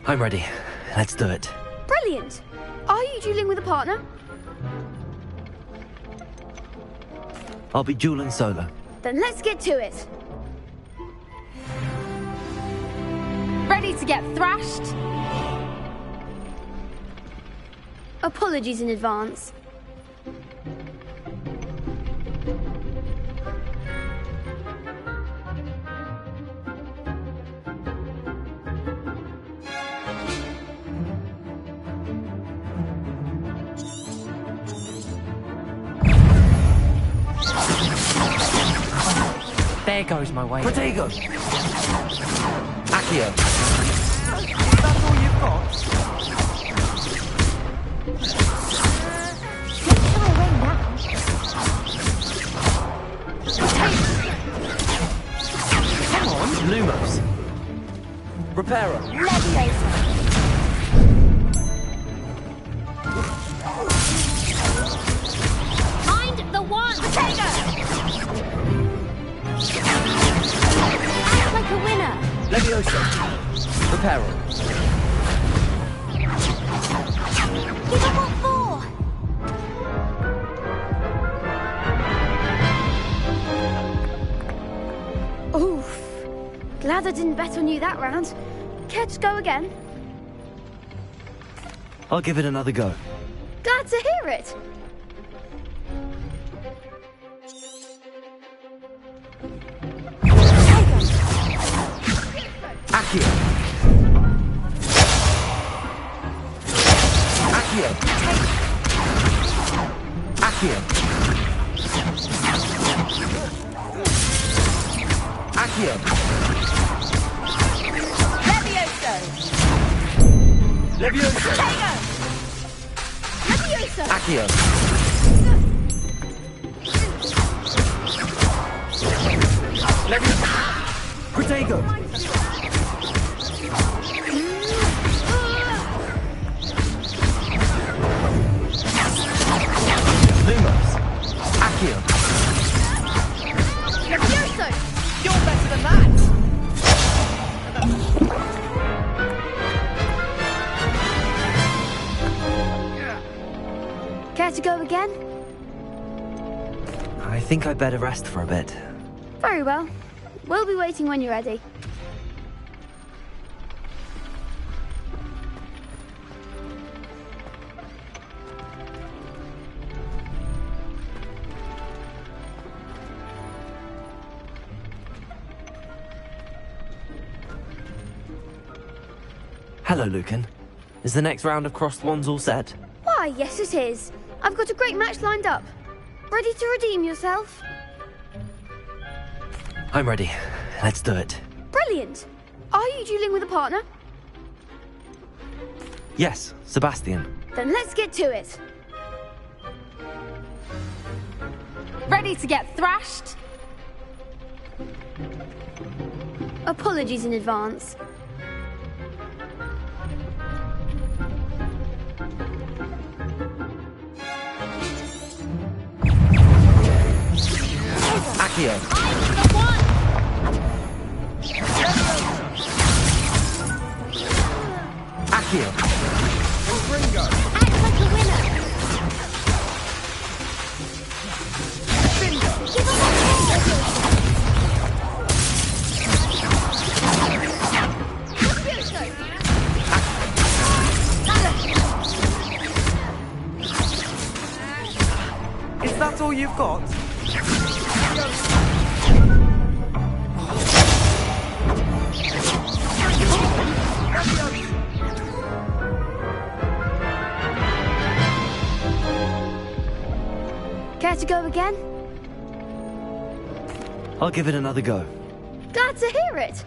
Speaker 2: I'm ready. Let's do it.
Speaker 22: Brilliant. Are you dueling with a partner?
Speaker 2: I'll be dueling solo.
Speaker 22: Then let's get to it.
Speaker 1: Ready to get thrashed?
Speaker 22: Apologies in advance.
Speaker 13: There goes my way.
Speaker 2: Protego! Accio!
Speaker 13: That's all you've got?
Speaker 2: Come on! Lumos! Reparo!
Speaker 23: Find the one! Act like a winner!
Speaker 2: Leviosa! Reparo!
Speaker 23: Give up what for!
Speaker 22: Oof. Glad I didn't bet on you that round. Care to go again?
Speaker 2: I'll give it another go.
Speaker 22: Glad to hear it.
Speaker 2: Accio! Accio! Accio! Accio!
Speaker 1: Levioso!
Speaker 2: Leviosa!
Speaker 22: Leviosa!
Speaker 2: Accio! Leviosa! Protego! Lumos! Accio!
Speaker 22: Levioso!
Speaker 1: You're better than that!
Speaker 22: Care to go again?
Speaker 2: I think I'd better rest for a bit.
Speaker 22: Very well. We'll be waiting when you're ready.
Speaker 2: Hello, Lucan. Is the next round of crossed wands all set?
Speaker 22: Why, yes it is. I've got a great match lined up. Ready to redeem yourself?
Speaker 2: I'm ready. Let's do it.
Speaker 22: Brilliant. Are you dueling with a partner?
Speaker 2: Yes, Sebastian.
Speaker 22: Then let's get to it.
Speaker 1: Ready to get thrashed?
Speaker 22: Apologies in advance.
Speaker 2: Accio!
Speaker 23: The one!
Speaker 2: Accio!
Speaker 19: Ringo!
Speaker 23: Act like a winner! Give up what
Speaker 13: Is that all you've got?
Speaker 22: to go again?
Speaker 7: I'll give it another go.
Speaker 22: Glad to hear it.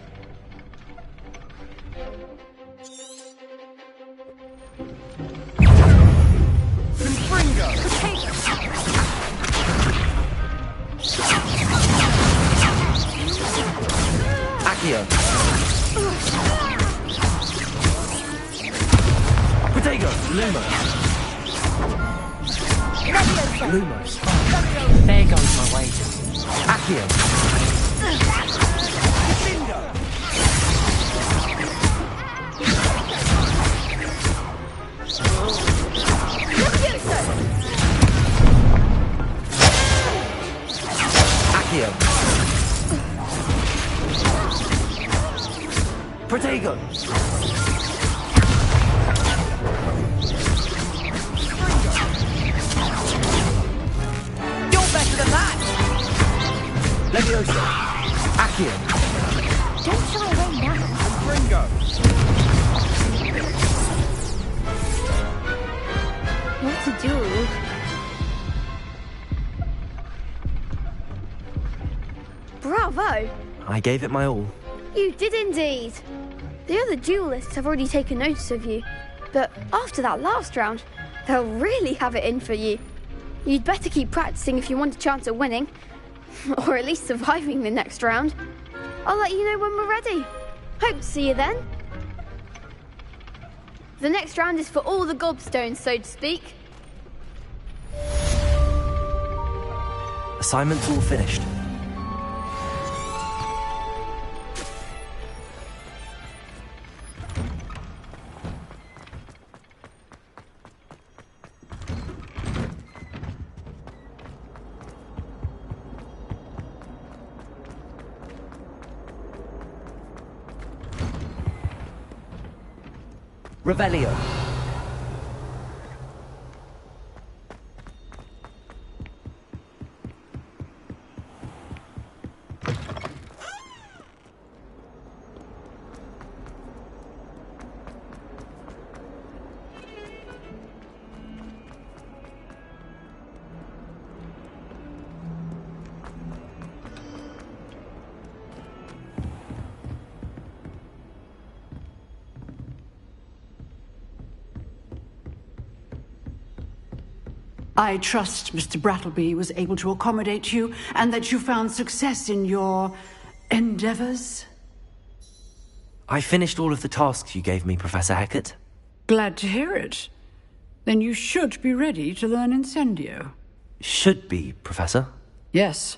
Speaker 2: Accio. Protego. Lumos. Lumos.
Speaker 13: There goes my wages.
Speaker 2: Accio. Accio. Protego.
Speaker 1: You're better than that!
Speaker 2: Leviosa. Accio.
Speaker 23: Don't shy away now.
Speaker 1: Ringo.
Speaker 22: What to do? Bravo!
Speaker 2: I gave it my all.
Speaker 22: You did indeed. The other duelists have already taken notice of you, but after that last round, they'll really have it in for you. You'd better keep practicing if you want a chance at winning, or at least surviving the next round. I'll let you know when we're ready. Hope to see you then. The next round is for all the gobstones, so to speak.
Speaker 2: Assignment's all finished. Revelio.
Speaker 18: I trust Mr. Brattleby was able to accommodate you and that you found success in your endeavors.
Speaker 2: I finished all of the tasks you gave me, Professor Hecat.
Speaker 18: Glad to hear it. Then you should be ready to learn Incendio.
Speaker 2: Should be, Professor.
Speaker 18: Yes.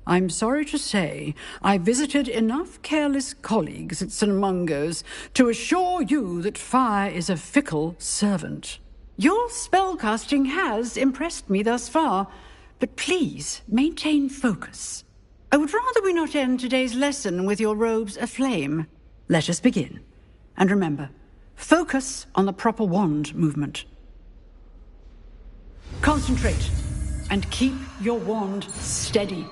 Speaker 18: I'm sorry to say, I visited enough careless colleagues at St. Mungo's to assure you that fire is a fickle servant. Your spellcasting has impressed me thus far, but please maintain focus. I would rather we not end today's lesson with your robes aflame. Let us begin. And remember, focus on the proper wand movement. Concentrate, and keep your wand steady.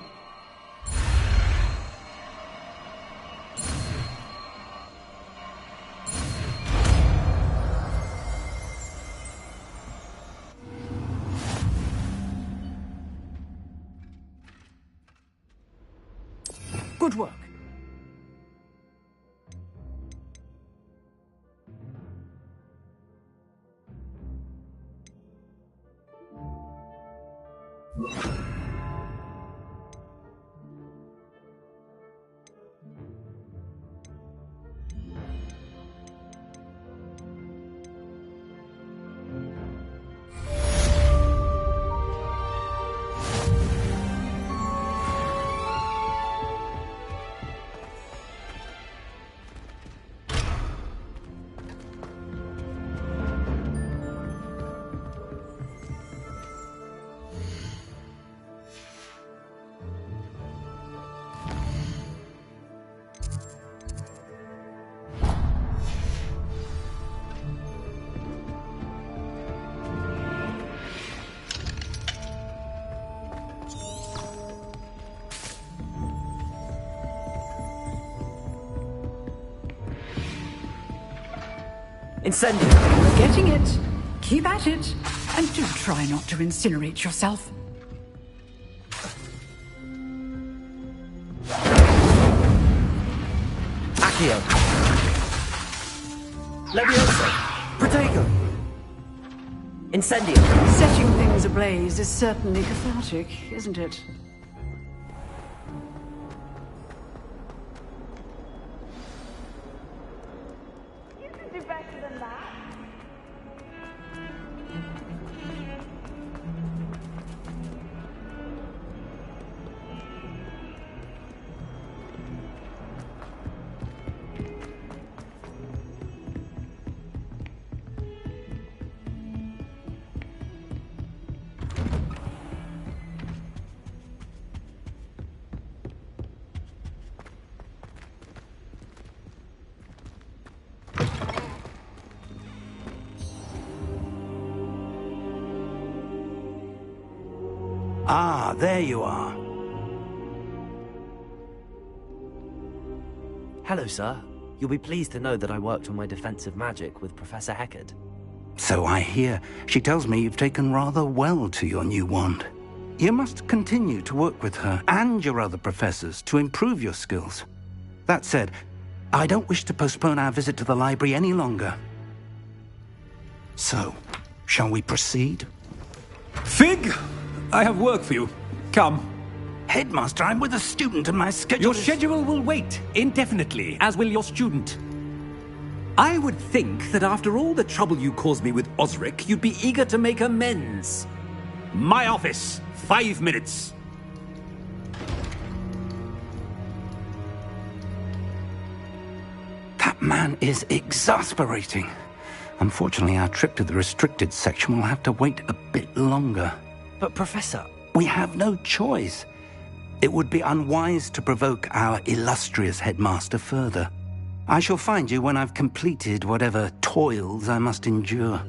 Speaker 18: Good work.
Speaker 2: Incendio.
Speaker 18: You're getting it. Keep at it. And do try not to incinerate yourself.
Speaker 2: Accio! Leviosa! Protego! Incendio!
Speaker 18: Setting things ablaze is certainly cathartic, isn't it?
Speaker 4: You can do better than that.
Speaker 3: Ah, there you are.
Speaker 2: Hello, sir. You'll be pleased to know that I worked on my defensive magic with Professor Heckard.
Speaker 3: So I hear. She tells me you've taken rather well to your new wand. You must continue to work with her and your other professors to improve your skills. That said, I don't wish to postpone our visit to the library any longer. So, shall we proceed?
Speaker 14: Fig! I have work for you. Come.
Speaker 3: Headmaster, I'm with a student and my schedule
Speaker 6: Your schedule will wait indefinitely, as will your student. I would think that after all the trouble you caused me with Osric, you'd be eager to make amends. My office, 5 minutes.
Speaker 3: That man is exasperating. Unfortunately, our trip to the restricted section will have to wait a bit longer.
Speaker 2: But, Professor...
Speaker 3: We have no choice. It would be unwise to provoke our illustrious headmaster further. I shall find you when I've completed whatever toils I must endure.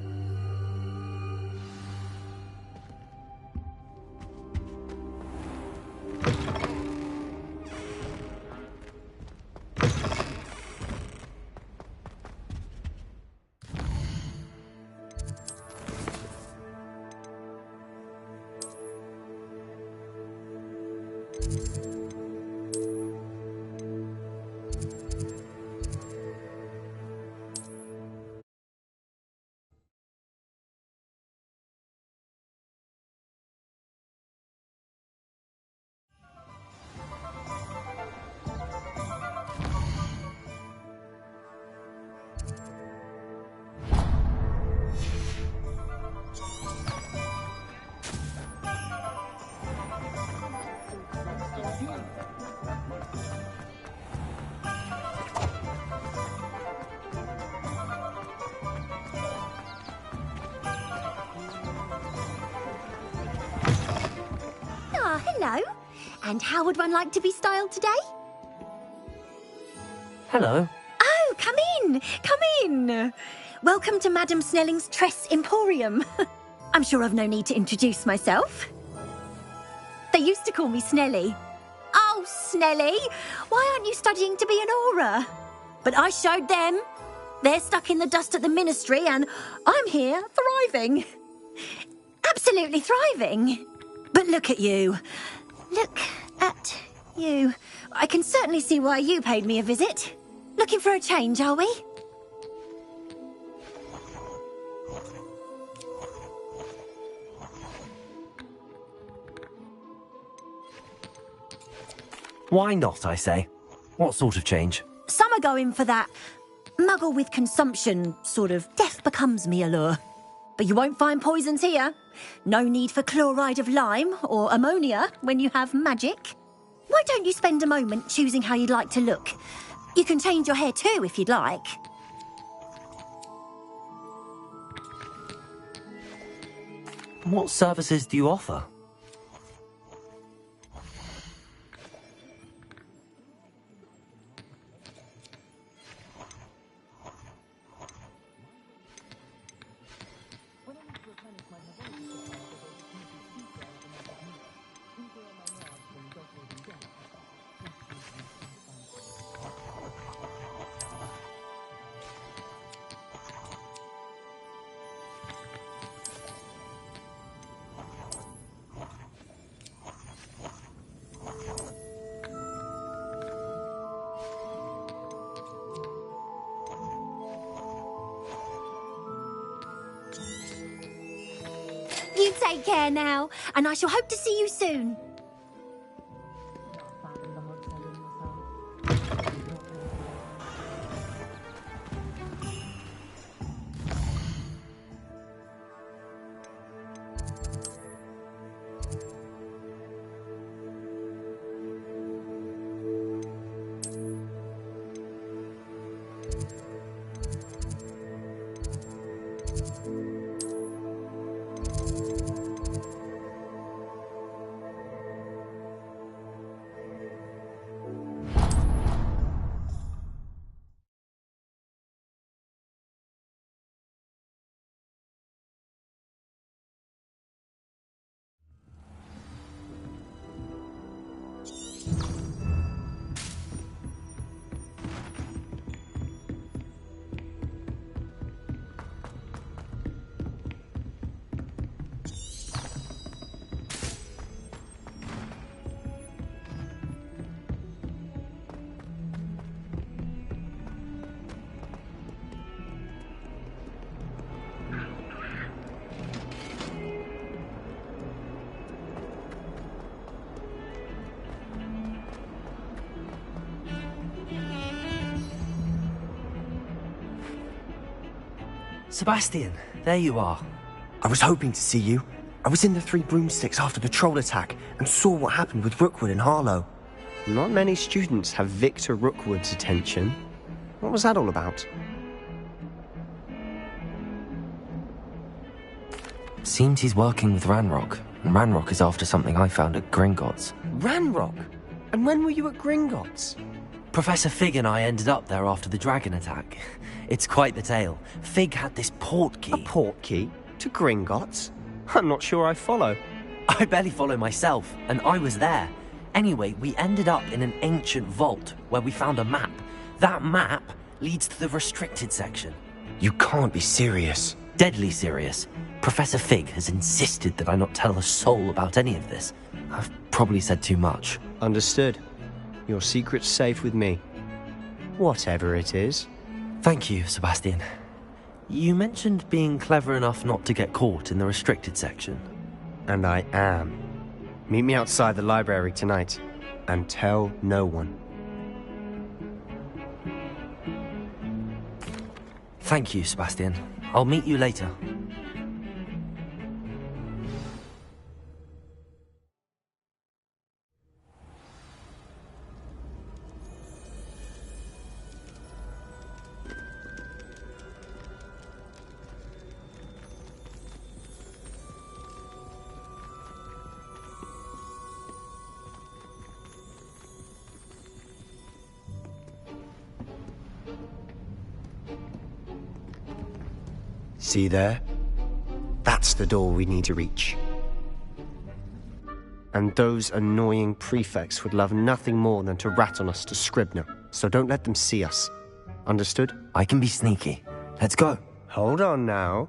Speaker 10: Hello. And how would one like to be styled today?
Speaker 2: Hello.
Speaker 10: Oh, come in. Come in. Welcome to Madame Snelling's Tress Emporium. I'm sure I've no need to introduce myself. They used to call me Snelly. Oh, Snelly, why aren't you studying to be an aura? But I showed them. They're stuck in the dust at the ministry and I'm here thriving. Absolutely thriving. But look at you. Look at you. I can certainly see why you paid me a visit. Looking for a change, are we?
Speaker 2: Why not, I say? What sort of change?
Speaker 10: Some are going for that muggle with consumption, sort of death becomes me allure. But you won't find poisons here. No need for chloride of lime or ammonia when you have magic. Why don't you spend a moment choosing how you'd like to look? You can change your hair too if you'd like.
Speaker 2: What services do you offer?
Speaker 10: You take care now, and I shall hope to see you soon.
Speaker 9: Sebastian, there you are. I was hoping to see you. I was in the Three Broomsticks after the troll attack and saw what happened with Rookwood and Harlow.
Speaker 7: Not many students have Victor Rookwood's attention. What was that all about?
Speaker 2: Seems he's working with Ranrock, and Ranrock is after something I found at Gringotts.
Speaker 9: Ranrock? And when were you at Gringotts?
Speaker 2: Professor Fig and I ended up there after the dragon attack. It's quite the tale. Fig had this port key.
Speaker 7: A port key? To Gringotts? I'm not sure I follow.
Speaker 2: I barely follow myself, and I was there. Anyway, we ended up in an ancient vault where we found a map. That map leads to the restricted section.
Speaker 9: You can't be serious.
Speaker 2: Deadly serious. Professor Fig has insisted that I not tell a soul about any of this. I've probably said too much.
Speaker 7: Understood. Your secret's safe with me. Whatever it is.
Speaker 2: Thank you, Sebastian. You mentioned being clever enough not to get caught in the restricted section.
Speaker 7: And I am. Meet me outside the library tonight, and tell no one.
Speaker 2: Thank you, Sebastian. I'll meet you later.
Speaker 7: See there? That's the door we need to reach. And those annoying prefects would love nothing more than to rat on us to Scribner, so don't let them see us. Understood?
Speaker 2: I can be sneaky. Let's go.
Speaker 7: Hold on now.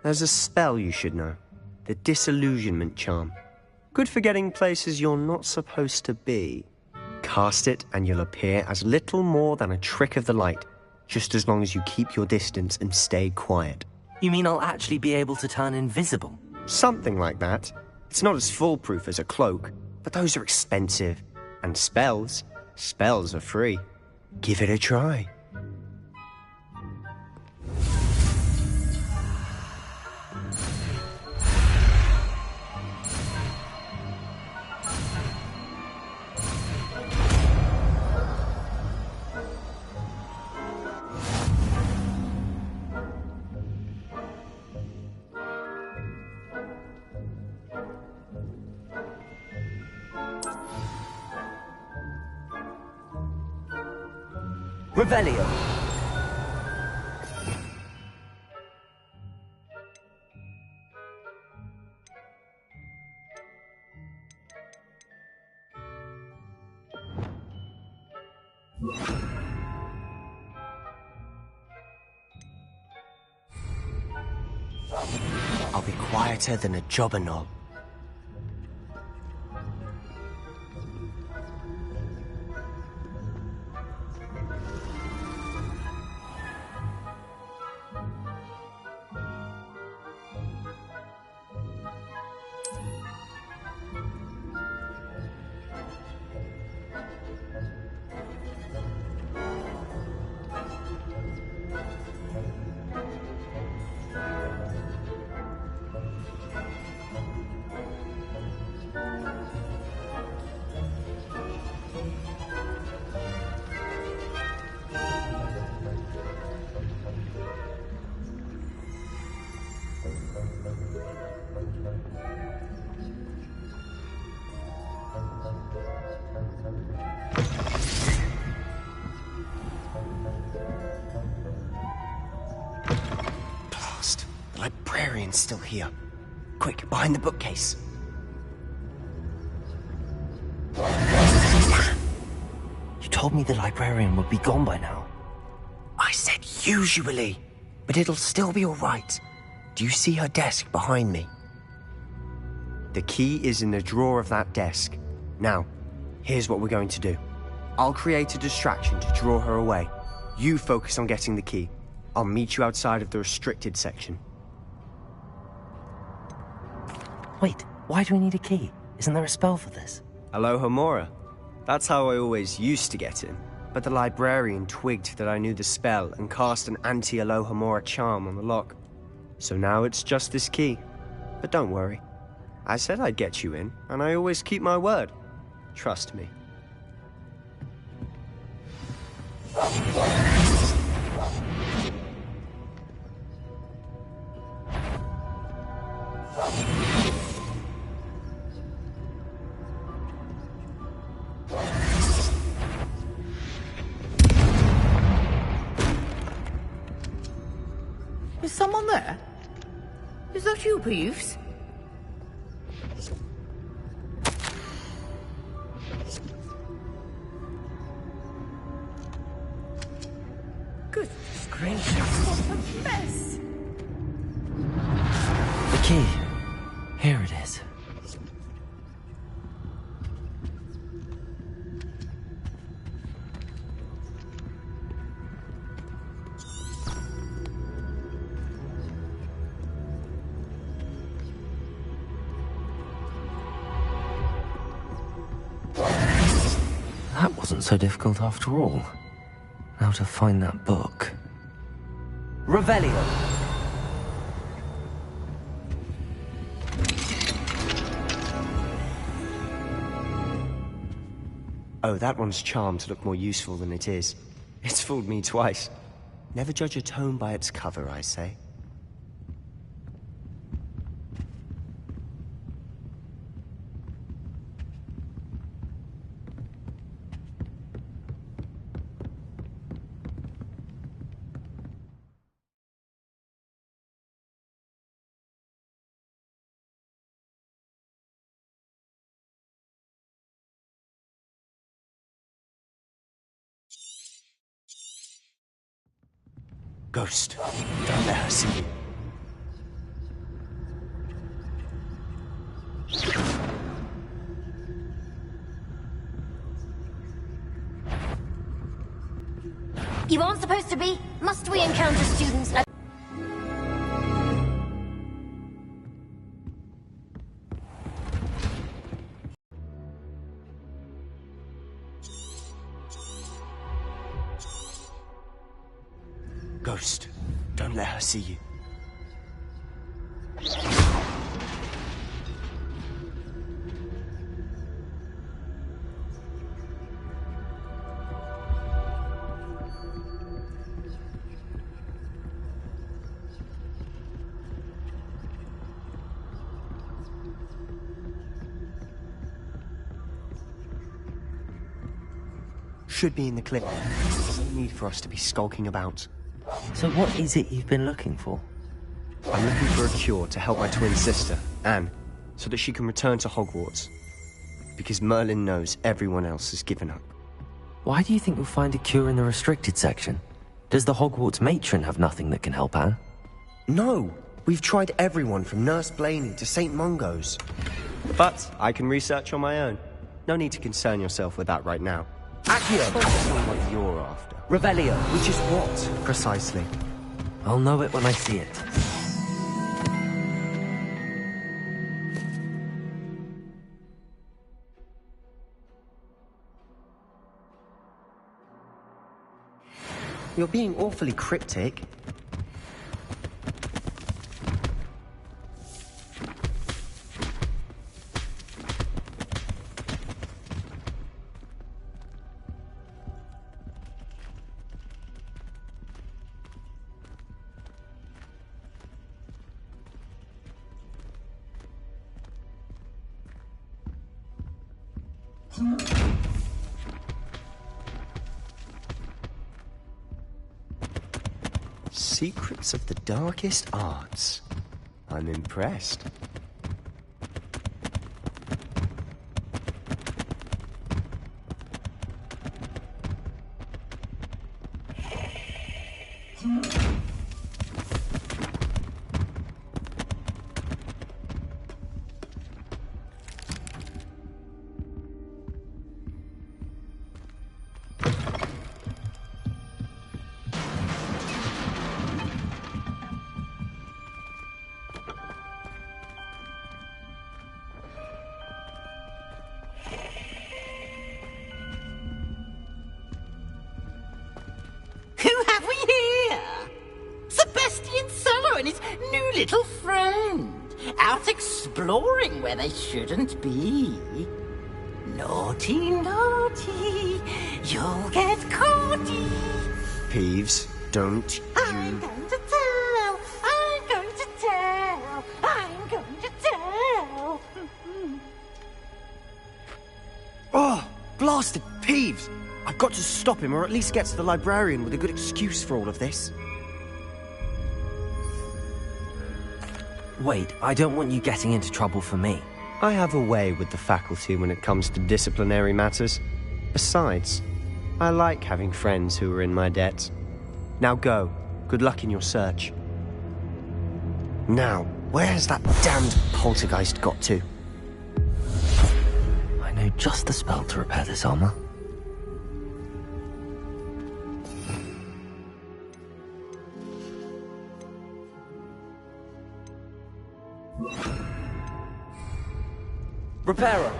Speaker 7: There's a spell you should know. The Disillusionment Charm. Good for getting places you're not supposed to be. Cast it and you'll appear as little more than a trick of the light, just as long as you keep your distance and stay quiet.
Speaker 2: You mean I'll actually be able to turn invisible?
Speaker 7: Something like that. It's not as foolproof as a cloak, but those are expensive. And spells are free. Give it a try.
Speaker 2: Revelio.
Speaker 7: I'll be quieter than a jobberknoll.
Speaker 9: The librarian's still here. Quick, behind the bookcase. Damn! You told me the librarian would be gone by now. I said usually, but it'll still be alright. Do you see her desk behind me? The key is in the drawer of that desk. Now, here's what we're going to do. I'll create a distraction to draw her away. You focus on getting the key. I'll meet you outside of the restricted section.
Speaker 2: Wait, why do we need a key? Isn't there a spell for this?
Speaker 9: Alohomora. That's how I always used to get in. But the librarian twigged that I knew the spell and cast an anti-Alohomora charm on the lock. So now it's just this key. But don't worry. I said I'd get you in, and I always keep my word. Trust me.
Speaker 12: Is someone there? Is that you, Peeves? Goodness gracious, what a mess!
Speaker 2: The key. Here it is. That wasn't so difficult after all. Now to find that book.
Speaker 9: Revelio! Oh, that one's charmed to look more useful than it is. It's fooled me twice. Never judge a tome by its cover, I say. Ghost, don't let her see you.
Speaker 23: You aren't supposed to be. Must we encounter students?
Speaker 9: Ghost, don't let her see you. Should be in the clip. No need for us to be skulking about.
Speaker 2: So what is it you've been looking for?
Speaker 9: I'm looking for a cure to help my twin sister, Anne, so that she can return to Hogwarts. Because Merlin knows everyone else has given up.
Speaker 2: Why do you think you'll find a cure in the restricted section? Does the Hogwarts matron have nothing that can help Anne?
Speaker 9: No! We've tried everyone from Nurse Blaney to St. Mungo's. But I can research on my own. No need to concern yourself with that right now. Accio! That's not what you're after. Revelio, which is what, precisely?
Speaker 2: I'll know it when I see it.
Speaker 9: You're being awfully cryptic.
Speaker 7: secrets of the darkest arts. I'm impressed.
Speaker 8: Little friend, out exploring where they shouldn't be. Naughty, naughty, you'll get caughty.
Speaker 7: Peeves, don't
Speaker 8: I'm going to tell, I'm going to tell, I'm going to tell.
Speaker 9: Oh, blasted Peeves! I've got to stop him, or at least get to the librarian with a good excuse for all of this.
Speaker 2: Wait, I don't want you getting into trouble for me.
Speaker 7: I have a way with the faculty when it comes to disciplinary matters. Besides, I like having friends who are in my debt. Now go. Good luck in your search. Now, where has that damned poltergeist got to?
Speaker 2: I know just the spell to repair this armor.
Speaker 9: Repairer!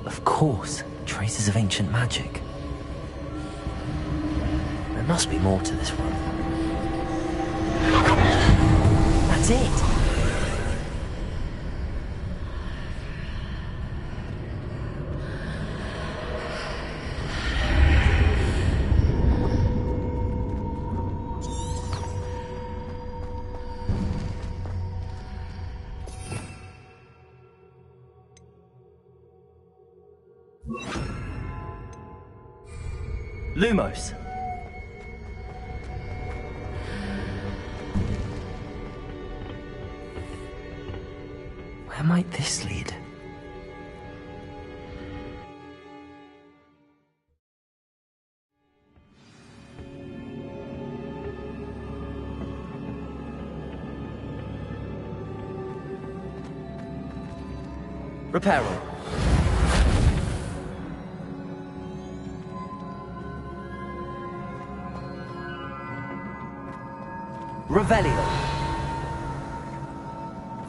Speaker 2: Of course, traces of ancient magic. There must be more to this one. That's it! Lumos. Where might this lead?
Speaker 9: Repairer. Revelio.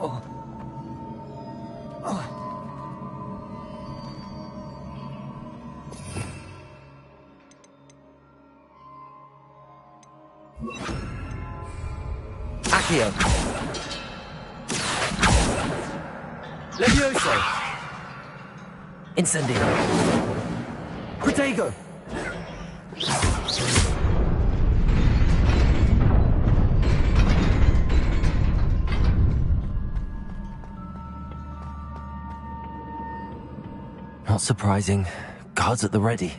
Speaker 9: Oh. Oh. Accio. Levioso.
Speaker 2: Incendio.
Speaker 9: Protego.
Speaker 2: Not surprising. Guards at the ready.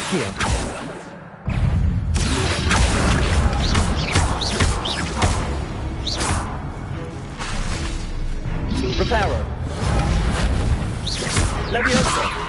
Speaker 2: Accio.
Speaker 9: Reparo. Leviosa.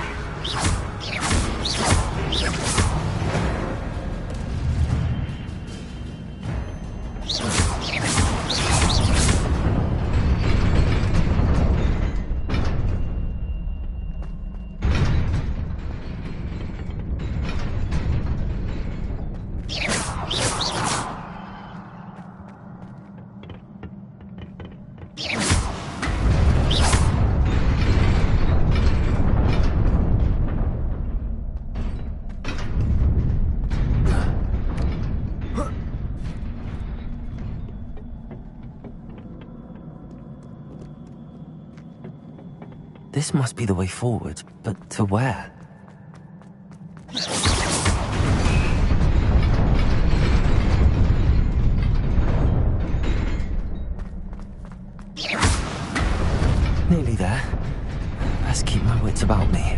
Speaker 2: This must be the way forward, but to where? Nearly there. Best keep my wits about me.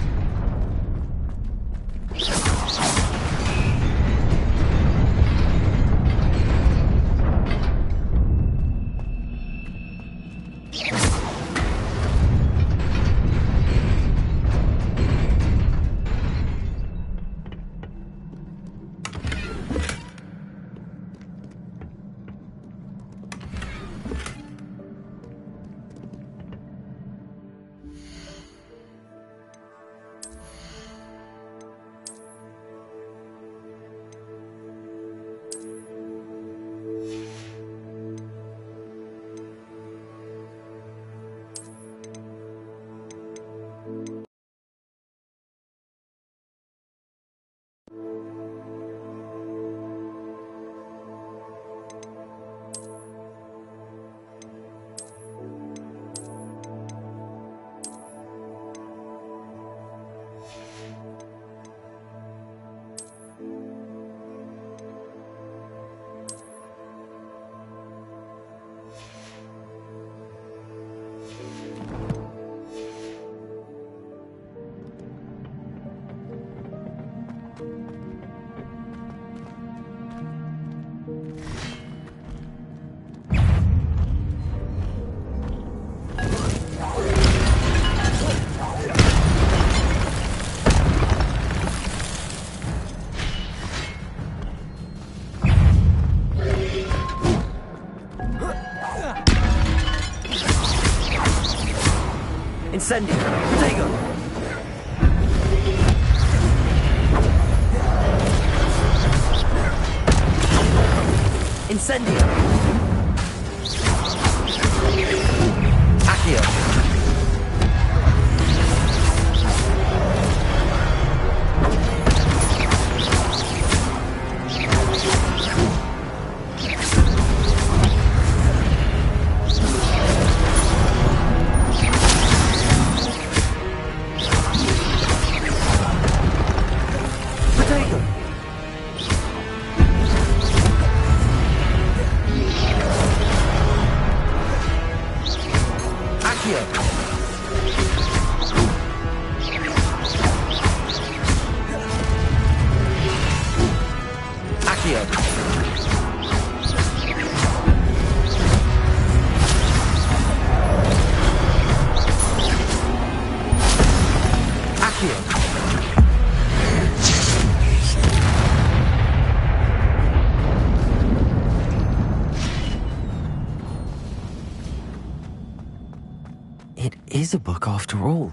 Speaker 9: Incendio! Protego! Incendio! Accio!
Speaker 2: It is a book after all.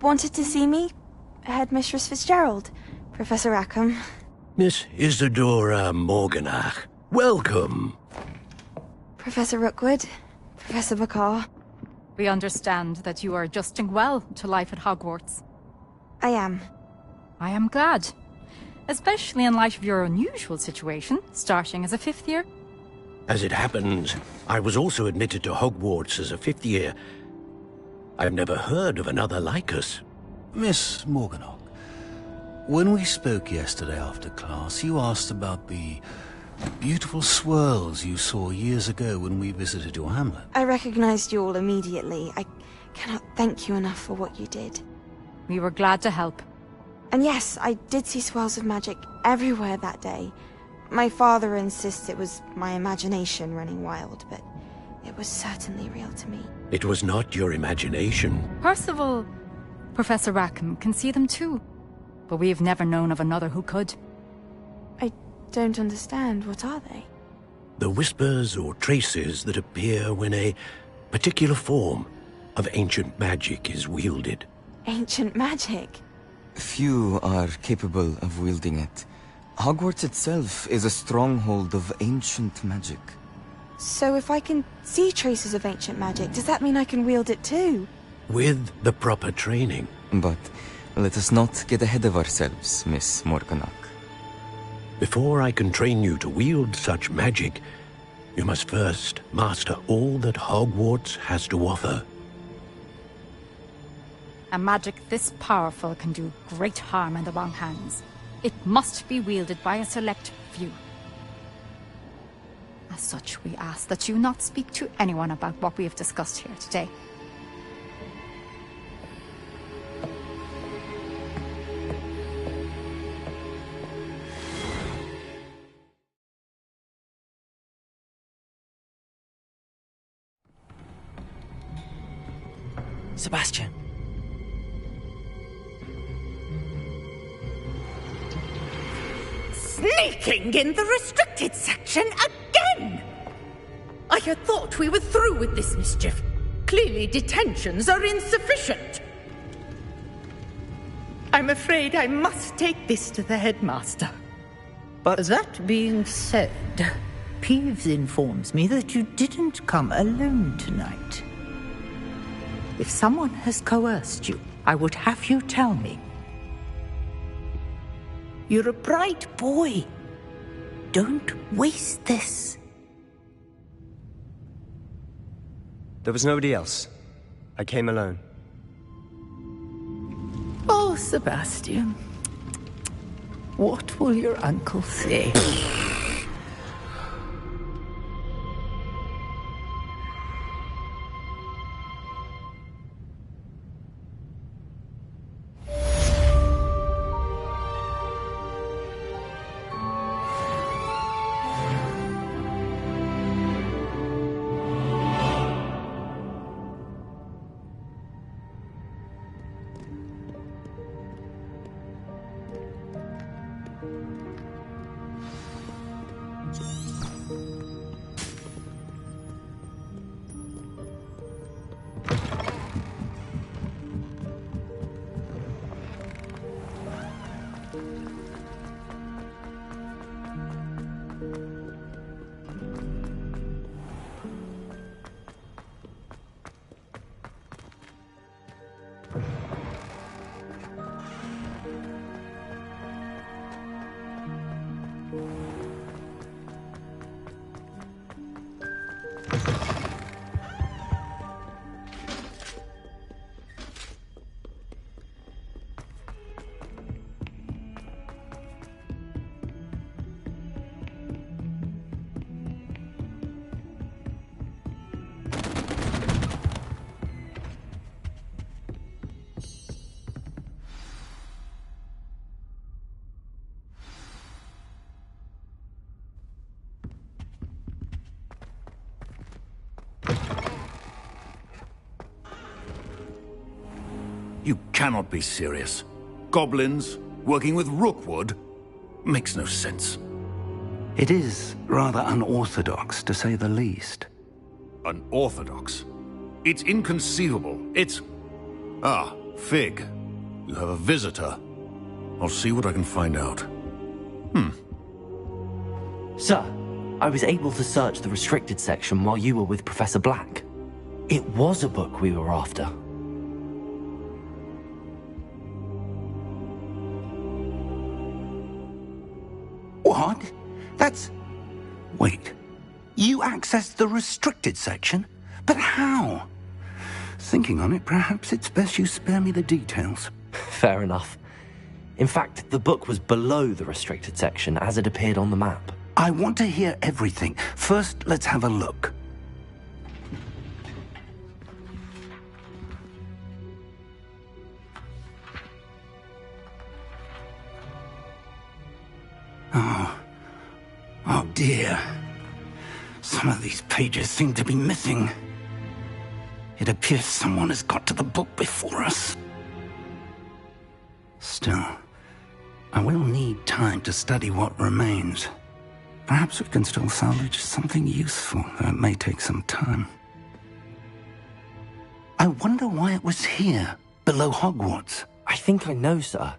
Speaker 4: wanted to see me? Headmistress Fitzgerald, Professor Rackham.
Speaker 15: Miss Isadora Morganach, welcome.
Speaker 4: Professor Rookwood, Professor Bakar.
Speaker 17: We understand that you are adjusting well to life at Hogwarts.
Speaker 4: I am.
Speaker 17: I am glad. Especially in light of your unusual situation, starting as a 5th year.
Speaker 15: As it happens, I was also admitted to Hogwarts as a 5th year. I've never heard of another like us.
Speaker 20: Miss Morganach, when we spoke yesterday after class, you asked about the beautiful swirls you saw years ago when we visited your hamlet.
Speaker 4: I recognized you all immediately. I cannot thank you enough for what you did.
Speaker 17: We were glad to help.
Speaker 4: And yes, I did see swirls of magic everywhere that day. My father insists it was my imagination running wild, but it was certainly real to me.
Speaker 15: It was not your imagination.
Speaker 17: Percival, Professor Rackham can see them too. But we have never known of another who could.
Speaker 4: I don't understand. What are they?
Speaker 15: The whispers or traces that appear when a particular form of ancient magic is wielded.
Speaker 4: Ancient magic?
Speaker 2: Few are capable of wielding it. Hogwarts itself is a stronghold of ancient magic.
Speaker 4: So if I can see traces of ancient magic, does that mean I can wield it too?
Speaker 15: With the proper training.
Speaker 2: But let us not get ahead of ourselves, Miss Morganach.
Speaker 15: Before I can train you to wield such magic, you must first master all that Hogwarts has to offer.
Speaker 17: A magic this powerful can do great harm in the wrong hands. It must be wielded by a select few. As such, we ask that you not speak to anyone about what we have discussed here today.
Speaker 9: Sebastian.
Speaker 12: Sneaking in the restricted section again! I had thought we were through with this mischief. Clearly detentions are insufficient. I'm afraid I must take this to the headmaster.
Speaker 8: But that being said, Peeves informs me that you didn't come alone tonight. If someone has coerced you, I would have you tell me. You're a bright boy. Don't waste this.
Speaker 7: There was nobody else. I came alone.
Speaker 8: Oh, Sebastian. What will your uncle say?
Speaker 24: You cannot be serious. Goblins working with Rookwood makes no sense.
Speaker 3: It is rather unorthodox, to say the least.
Speaker 24: Unorthodox? It's inconceivable. It's... Ah, Fig, you have a visitor. I'll see what I can find out.
Speaker 2: Sir, I was able to search the restricted section while you were with Professor Black. It was a book we were after.
Speaker 3: What? That's... Wait. You accessed the restricted section? But how? Thinking on it, perhaps it's best you spare me the details.
Speaker 2: Fair enough. In fact, the book was below the restricted section as it appeared on the map.
Speaker 3: I want to hear everything. First, let's have a look. Oh dear. Some of these pages seem to be missing. It appears someone has got to the book before us. Still, I will need time to study what remains. Perhaps we can still salvage something useful, though it may take some time. I wonder why it was here, below Hogwarts.
Speaker 2: I think I know, sir.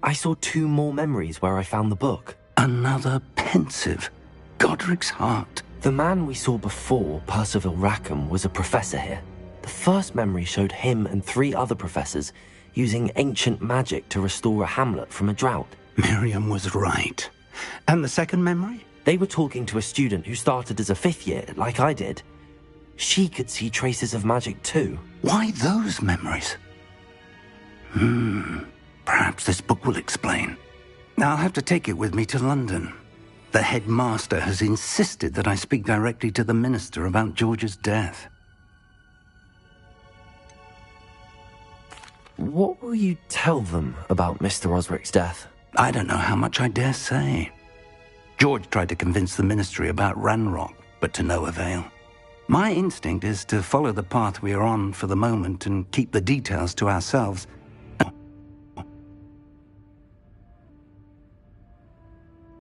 Speaker 2: I saw 2 more memories where I found the book.
Speaker 3: Another pensive. Godric's heart.
Speaker 2: The man we saw before, Percival Rackham, was a professor here. The first memory showed him and 3 other professors using ancient magic to restore a hamlet from a drought.
Speaker 3: Miriam was right. And the second memory?
Speaker 2: They were talking to a student who started as a 5th year, like I did. She could see traces of magic too.
Speaker 3: Why those memories? Perhaps this book will explain. I'll have to take it with me to London. The headmaster has insisted that I speak directly to the minister about George's death.
Speaker 2: What will you tell them about Mr. Osric's death?
Speaker 3: I don't know how much I dare say. George tried to convince the ministry about Ranrock, but to no avail. My instinct is to follow the path we are on for the moment and keep the details to ourselves.